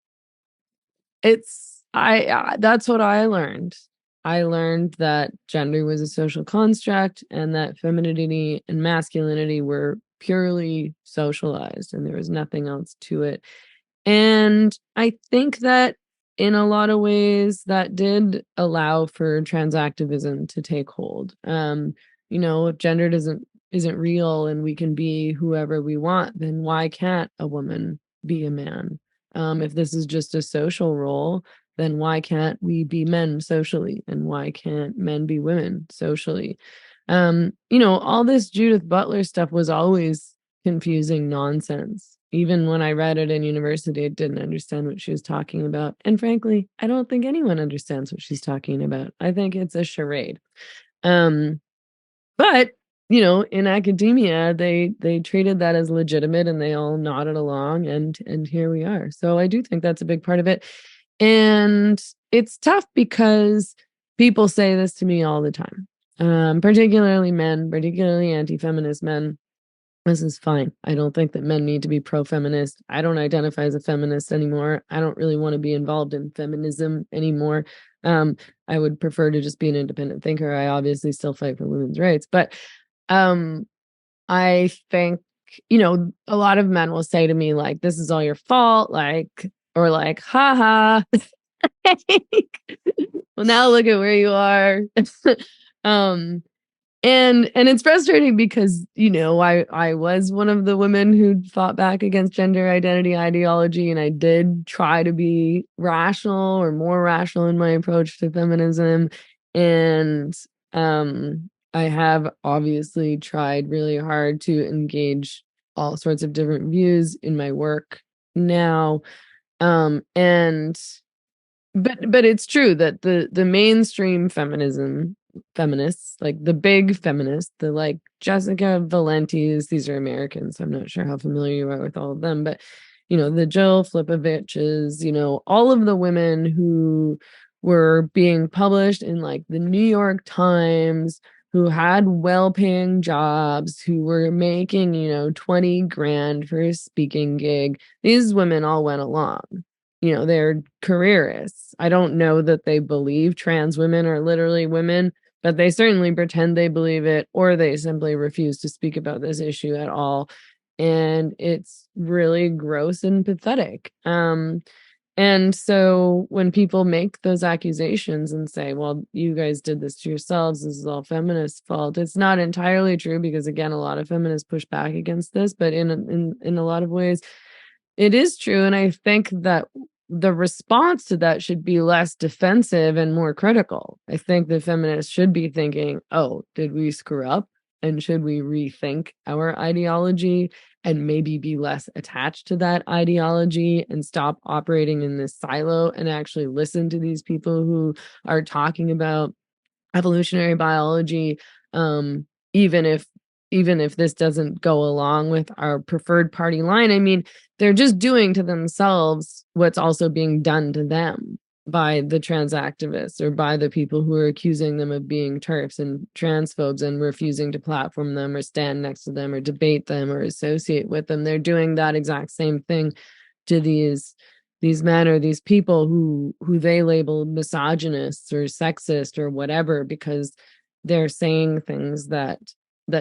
what I learned. I learned that gender was a social construct and that femininity and masculinity were purely socialized and there was nothing else to it. And I think that in a lot of ways that did allow for transactivism to take hold. If gender isn't real and we can be whoever we want, then why can't a woman be a man? If this is just a social role, then why can't we be men socially? And why can't men be women socially? All this Judith Butler stuff was always confusing nonsense. Even when I read it in university, I didn't understand what she was talking about. And frankly, I don't think anyone understands what she's talking about. I think it's a charade. But in academia, they treated that as legitimate and they all nodded along and here we are. So I do think that's a big part of it. And it's tough because people say this to me all the time, particularly men, particularly anti-feminist men. This is fine. I don't think that men need to be pro-feminist. I don't identify as a feminist anymore. I don't really want to be involved in feminism anymore. I would prefer to just be an independent thinker. I obviously still fight for women's rights, but I think, a lot of men will say to me, like, this is all your fault, or like, haha. Well, now look at where you are. And it's frustrating because, I was one of the women who fought back against gender identity ideology, and I did try to be rational or more rational in my approach to feminism. And I have obviously tried really hard to engage all sorts of different views in my work now. And but it's true that the mainstream feminists, like the big feminists, the like Jessica Valenti's, these are Americans, so I'm not sure how familiar you are with all of them, but the Jill Flipoviches, all of the women who were being published in like the New York Times, who had well-paying jobs, who were making 20 grand for a speaking gig. These women all went along. They're careerists. I don't know that they believe trans women are literally women, but they certainly pretend they believe it, or they simply refuse to speak about this issue at all. And it's really gross and pathetic. And so when people make those accusations and say, well, you guys did this to yourselves, this is all feminists' fault, it's not entirely true, because again, a lot of feminists push back against this, but in a lot of ways, it is true. And I think that the response to that should be less defensive and more critical. I think the feminists should be thinking, oh, did we screw up? And should we rethink our ideology and maybe be less attached to that ideology and stop operating in this silo and actually listen to these people who are talking about evolutionary biology, even if this doesn't go along with our preferred party line. I mean, they're just doing to themselves what's also being done to them by the trans activists or by the people who are accusing them of being TERFs and transphobes and refusing to platform them or stand next to them or debate them or associate with them. They're doing that exact same thing to these men or these people who they label misogynists or sexist or whatever, because they're saying things that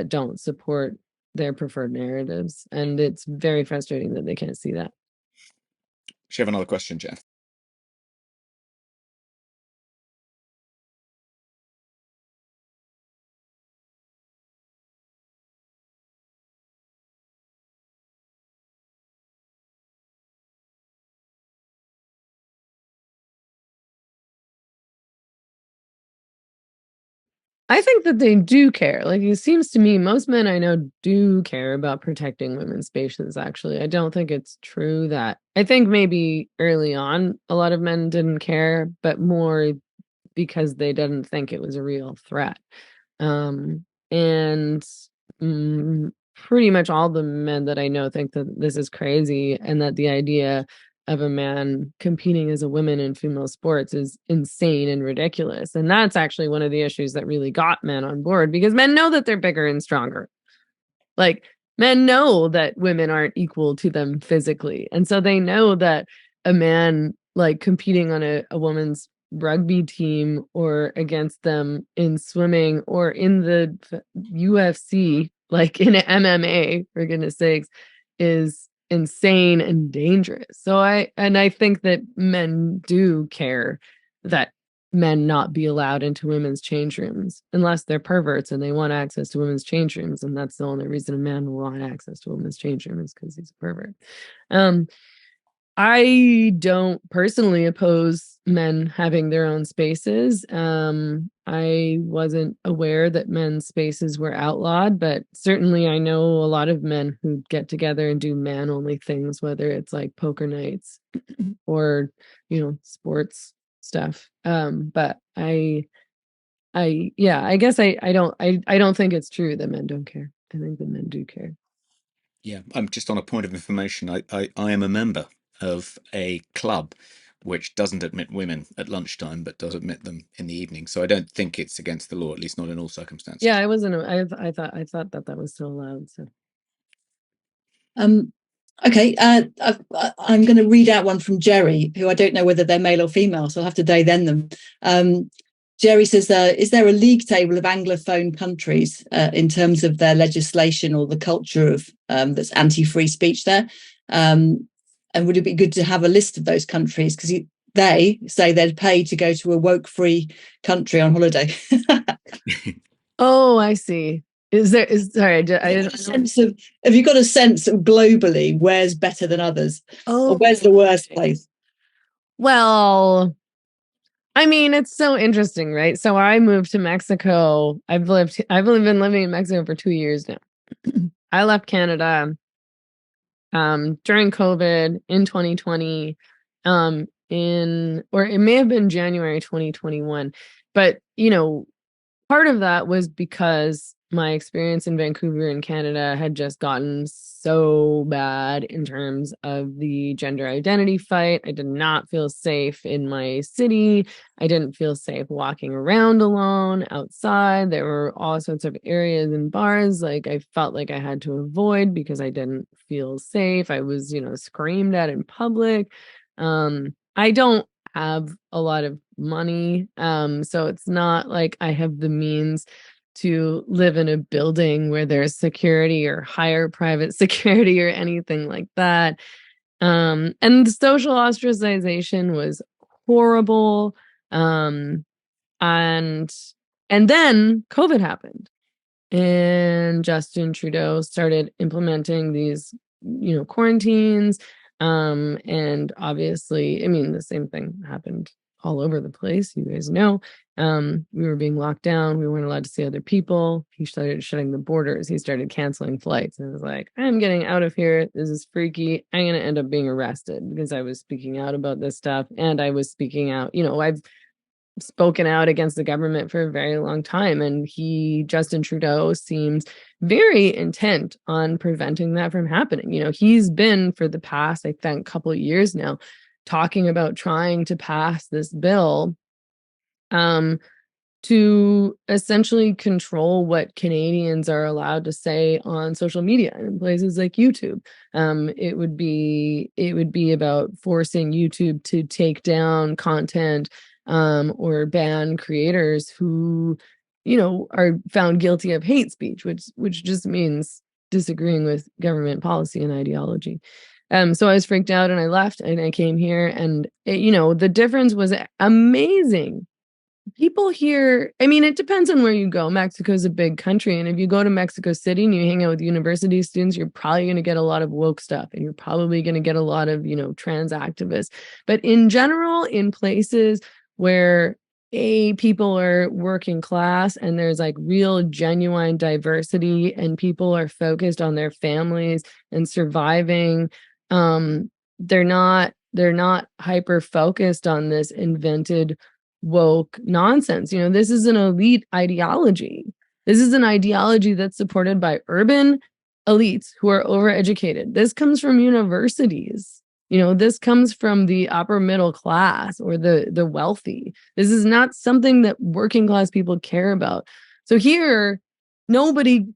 don't support their preferred narratives, and it's very frustrating that they can't see that. Should have another question, Jeff? I think that they do care. Like, it seems to me most men I know do care about protecting women's spaces, actually. I don't think it's true that I think maybe early on a lot of men didn't care, but more because they didn't think it was a real threat. And pretty much all the men that I know think that this is crazy, and that the idea of a man competing as a woman in female sports is insane and ridiculous. And that's actually one of the issues that really got men on board, because men know that they're bigger and stronger. Like, men know that women aren't equal to them physically. And so they know that a man like competing on a woman's rugby team or against them in swimming or in the UFC, like in MMA, for goodness sakes, is insane and dangerous. So I think that men do care that men not be allowed into women's change rooms unless they're perverts and they want access to women's change rooms, and that's the only reason a man will want access to a women's change room is because he's a pervert. I don't personally oppose men having their own spaces. I wasn't aware that men's spaces were outlawed, but certainly I know a lot of men who get together and do man-only things, whether it's like poker nights or, sports stuff. But I guess I don't think it's true that men don't care. I think that men do care. Yeah, I'm just on a point of information. I am a member of a club which doesn't admit women at lunchtime, but does admit them in the evening. So I don't think it's against the law, at least not in all circumstances. Yeah, I wasn't. I thought that was still allowed. So. Okay, I'm going to read out one from Jerry, who I don't know whether they're male or female, so I'll have to they then them. Jerry says, is there a league table of Anglophone countries in terms of their legislation or the culture of that's anti-free speech there? And would it be good to have a list of those countries? Because they say they'd pay to go to a woke-free country on holiday. Oh, I see. Sorry, have you got a sense of globally where's better than others? Oh, or where's the worst place? Well, I mean, it's so interesting, right? So I moved to Mexico. I've been living in Mexico for 2 years now. I left Canada during COVID in 2020, or it may have been January 2021. But, part of that was because my experience in Vancouver in Canada had just gotten so bad in terms of the gender identity fight. I did not feel safe in my city. I didn't feel safe walking around alone outside. There were all sorts of areas and bars like I felt like I had to avoid because I didn't feel safe. I was, screamed at in public. I don't have a lot of money. So it's not like I have the means to live in a building where there's security or hire private security or anything like that. And the social ostracization was horrible. And then COVID happened. And Justin Trudeau started implementing these, quarantines. And obviously, I mean, the same thing happened all over the place. You guys know, we were being locked down. We weren't allowed to see other people. He started shutting the borders. He started canceling flights. And it was like, I'm getting out of here. This is freaky. I'm going to end up being arrested because I was speaking out about this stuff. And I was speaking out, I've spoken out against the government for a very long time. And Justin Trudeau seems very intent on preventing that from happening. He's been for the past, I think, couple of years now, talking about trying to pass this bill to essentially control what Canadians are allowed to say on social media in places like YouTube. It would be about forcing YouTube to take down content or ban creators who are found guilty of hate speech, which just means disagreeing with government policy and ideology. So I was freaked out and I left and I came here, and the difference was amazing. People here, I mean, it depends on where you go. Mexico's a big country, and if you go to Mexico City and you hang out with university students, you're probably going to get a lot of woke stuff, and you're probably going to get a lot of trans activists. But in general, in places where people are working class and there's like real genuine diversity and people are focused on their families and surviving, they're not hyper focused on this invented woke nonsense. This is an elite ideology. This is an ideology that's supported by urban elites who are overeducated. This comes from universities. This comes from the upper middle class or the wealthy. This is not something that working class people care about. So here, nobody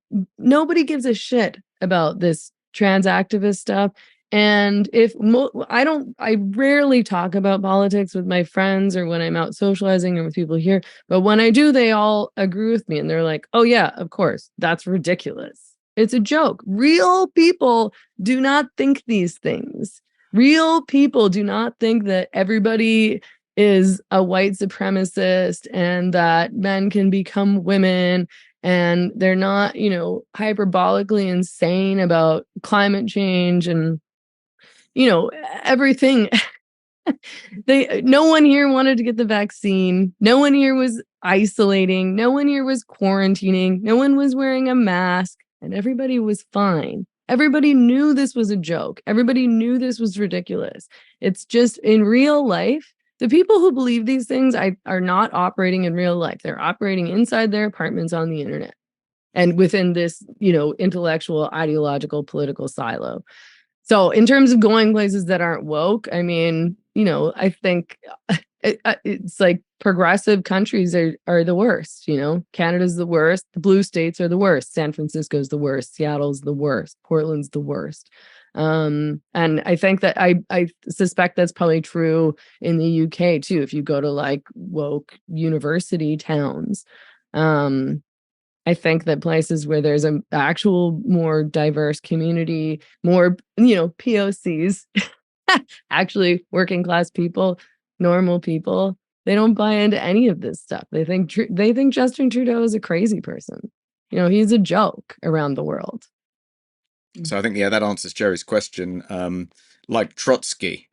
gives a shit about this trans activist stuff. And I rarely talk about politics with my friends or when I'm out socializing or with people here, but when I do, they all agree with me and they're like, oh yeah, of course, that's ridiculous. It's a joke. Real people do not think these things. Real people do not think that everybody is a white supremacist and that men can become women, and they're not, hyperbolically insane about climate change and everything. No one here wanted to get the vaccine. No one here was isolating. No one here was quarantining. No one was wearing a mask, and everybody was fine. Everybody knew this was a joke. Everybody knew this was ridiculous. It's just in real life, the people who believe these things are not operating in real life. They're operating inside their apartments on the internet and within this, intellectual, ideological, political silo. So in terms of going places that aren't woke, I mean, I think it's like progressive countries are the worst. Canada's the worst. The blue states are the worst. San Francisco's the worst. Seattle's the worst. Portland's the worst. And I think that I suspect that's probably true in the UK too. If you go to like woke university towns, I think that places where there's an actual more diverse community, more, POCs, actually working class people, normal people, they don't buy into any of this stuff. They think Justin Trudeau is a crazy person. He's a joke around the world. So I think, yeah, that answers Jerry's question. Like Trotsky,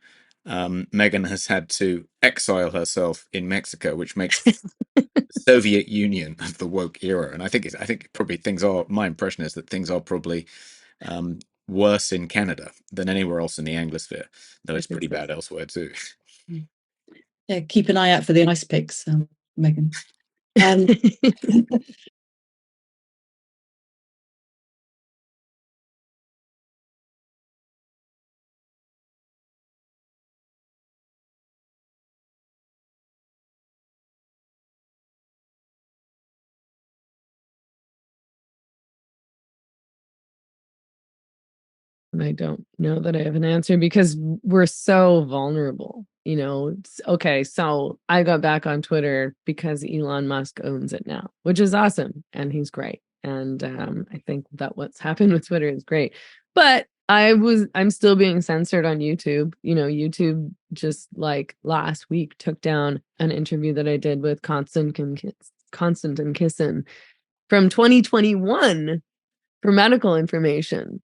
Meghan has had to exile herself in Mexico, which makes Soviet Union of the woke era. And I think probably my impression is that things are probably worse in Canada than anywhere else in the Anglosphere, though it's pretty bad elsewhere too. Yeah, keep an eye out for the ice picks, Meghan. And I don't know that I have an answer because we're so vulnerable. Okay, so I got back on Twitter because Elon Musk owns it now, which is awesome. And he's great. And I think that what's happened with Twitter is great. But I'm still being censored on YouTube. YouTube just like last week took down an interview that I did with Constantine Kissin from 2021 for medical information.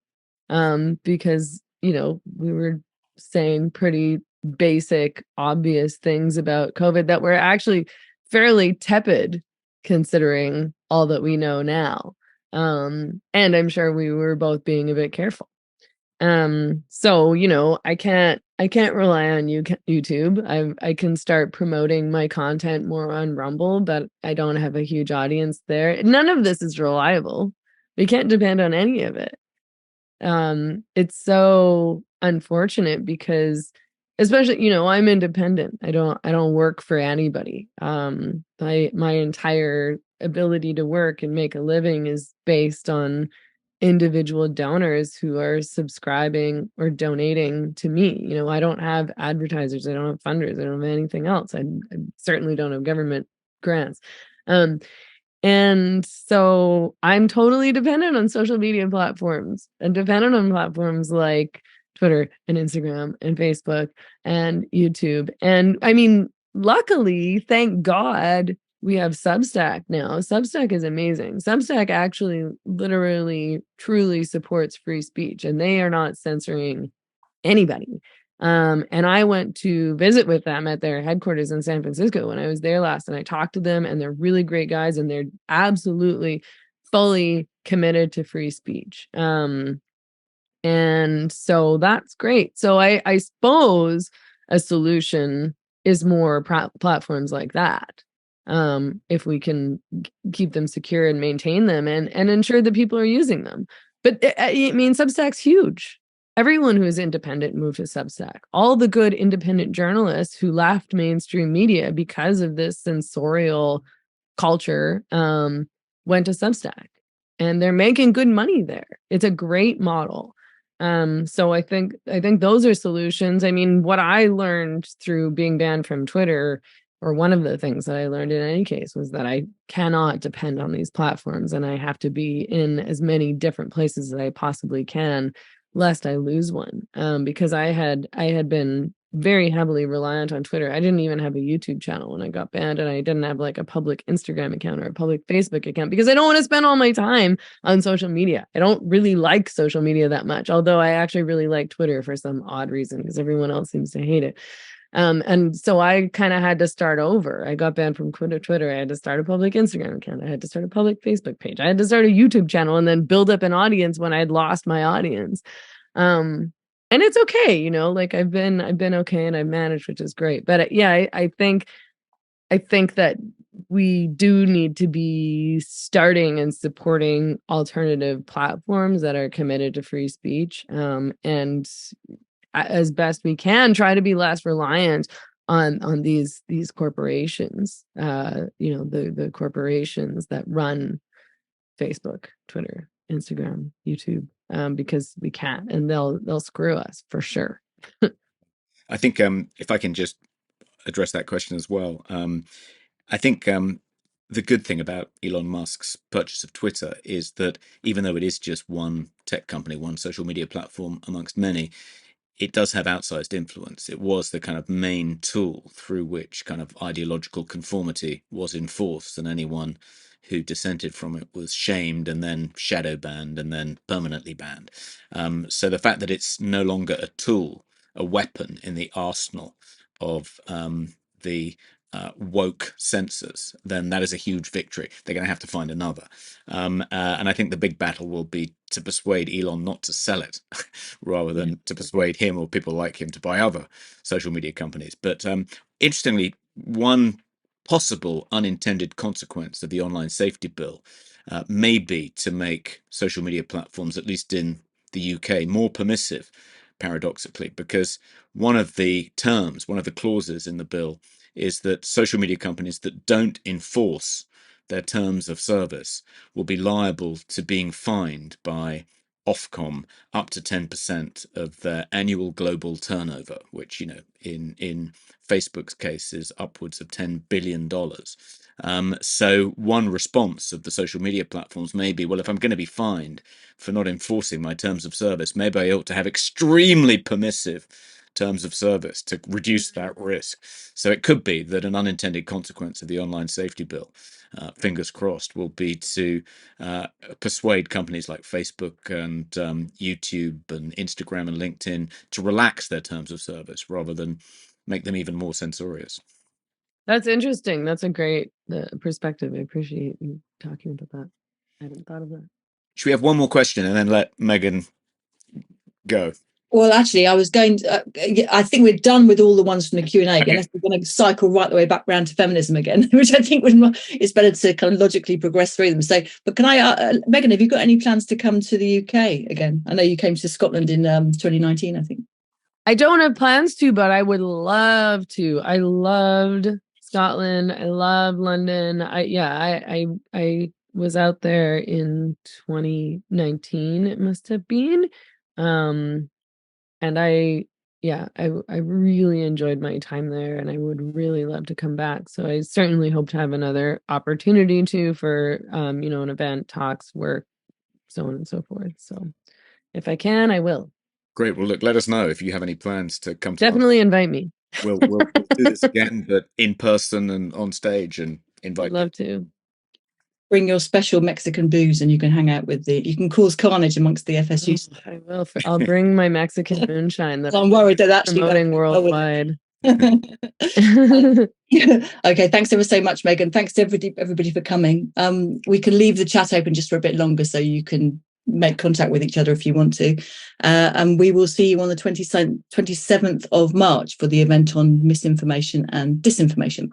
Because, we were saying pretty basic, obvious things about COVID that were actually fairly tepid considering all that we know now. And I'm sure we were both being a bit careful. So, I can't rely on YouTube. I can start promoting my content more on Rumble, but I don't have a huge audience there. None of this is reliable. We can't depend on any of it. It's so unfortunate because especially, I'm independent. I don't work for anybody. My entire ability to work and make a living is based on individual donors who are subscribing or donating to me. I don't have advertisers, I don't have funders, I don't have anything else. I certainly don't have government grants. And so I'm totally dependent on social media platforms and dependent on platforms like Twitter and Instagram and Facebook and YouTube. And I mean, luckily, thank God, we have Substack now. Substack is amazing. Substack actually literally truly supports free speech, and they are not censoring anybody. And I went to visit with them at their headquarters in San Francisco when I was there last, and I talked to them, and they're really great guys, and they're absolutely fully committed to free speech. And so that's great. So I suppose a solution is more platforms like that. If we can keep them secure and maintain them and ensure that people are using them. But I mean, Substack's huge. Everyone who is independent moved to Substack. All the good independent journalists who left mainstream media because of this censorial culture went to Substack, and they're making good money there. It's a great model. So I think those are solutions. I mean, what I learned through being banned from Twitter, or one of the things that I learned in any case, was that I cannot depend on these platforms, and I have to be in as many different places as I possibly can, lest I lose one. Because I had been very heavily reliant on Twitter. I didn't even have a YouTube channel when I got banned, and I didn't have like a public Instagram account or a public Facebook account because I don't want to spend all my time on social media. I don't really like social media that much, although I actually really like Twitter for some odd reason because everyone else seems to hate it. And so I kind of had to start over. I got banned from Twitter. I had to start a public Instagram account. I had to start a public Facebook page. I had to start a YouTube channel and then build up an audience when I had lost my audience. And it's okay, you know, like I've been okay and I've managed, which is great. But yeah, I think that we do need to be starting and supporting alternative platforms that are committed to free speech, and as best we can try to be less reliant on these corporations, you know, the corporations that run Facebook, Twitter, Instagram, YouTube, because we can't, and they'll screw us for sure. I think if I can just address that question as well, I think the good thing about Elon Musk's purchase of Twitter is that even though it is just one tech company, one social media platform amongst many, it does have outsized influence. It was the kind of main tool through which kind of ideological conformity was enforced, and anyone who dissented from it was shamed and then shadow banned and then permanently banned. So the fact that it's no longer a tool, a weapon in the arsenal of the woke censors, then that is a huge victory. They're going to have to find another. And I think the big battle will be to persuade Elon not to sell it rather than to persuade him or people like him to buy other social media companies. But interestingly, one possible unintended consequence of the online safety bill may be to make social media platforms, at least in the UK, more permissive, paradoxically, because one of the clauses in the bill is that social media companies that don't enforce their terms of service will be liable to being fined by Ofcom up to 10% of their annual global turnover, which, you know, in Facebook's case is upwards of $10 billion. So one response of the social media platforms may be, well, if I'm going to be fined for not enforcing my terms of service, maybe I ought to have extremely permissive terms of service to reduce that risk. So it could be that an unintended consequence of the online safety bill, fingers crossed, will be to persuade companies like Facebook and YouTube and Instagram and LinkedIn to relax their terms of service rather than make them even more censorious. That's interesting. That's a great perspective. I appreciate you talking about that. I hadn't thought of that. Should we have one more question and then let Meghan go? Well, actually, I was going to, I think we're done with all the ones from the Q&A, Okay. unless we're going to cycle right the way back round to feminism again, which I think it's better to kind of logically progress through them. So, but can I, Meghan, have you got any plans to come to the UK again? I know you came to Scotland in 2019, I think. I don't have plans to, but I would love to. I loved Scotland. I love London. I was out there in 2019, it must have been. And yeah, I really enjoyed my time there, and I would really love to come back. So I certainly hope to have another opportunity to for you know, an event, talks, work, so on and so forth. So if I can, I will. Great. Well, look, let us know if you have any plans to come to London. Definitely invite me. We'll do this again, but in person and on stage, and invite I'd love to. Bring your special Mexican booze and you can hang out with you can cause carnage amongst the FSU. I will. I'll bring my Mexican moonshine that I'm worried that actually promoting worldwide. Okay, thanks ever so much, Meghan. Thanks to everybody for coming. We can leave the chat open just for a bit longer so you can make contact with each other if you want to. And we will see you on the 27th of March for the event on misinformation and disinformation.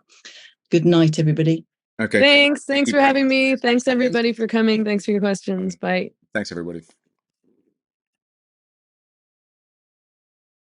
Good night, everybody. Okay. Thanks for having me. Thanks everybody for coming. Thanks for your questions. Bye. Thanks everybody.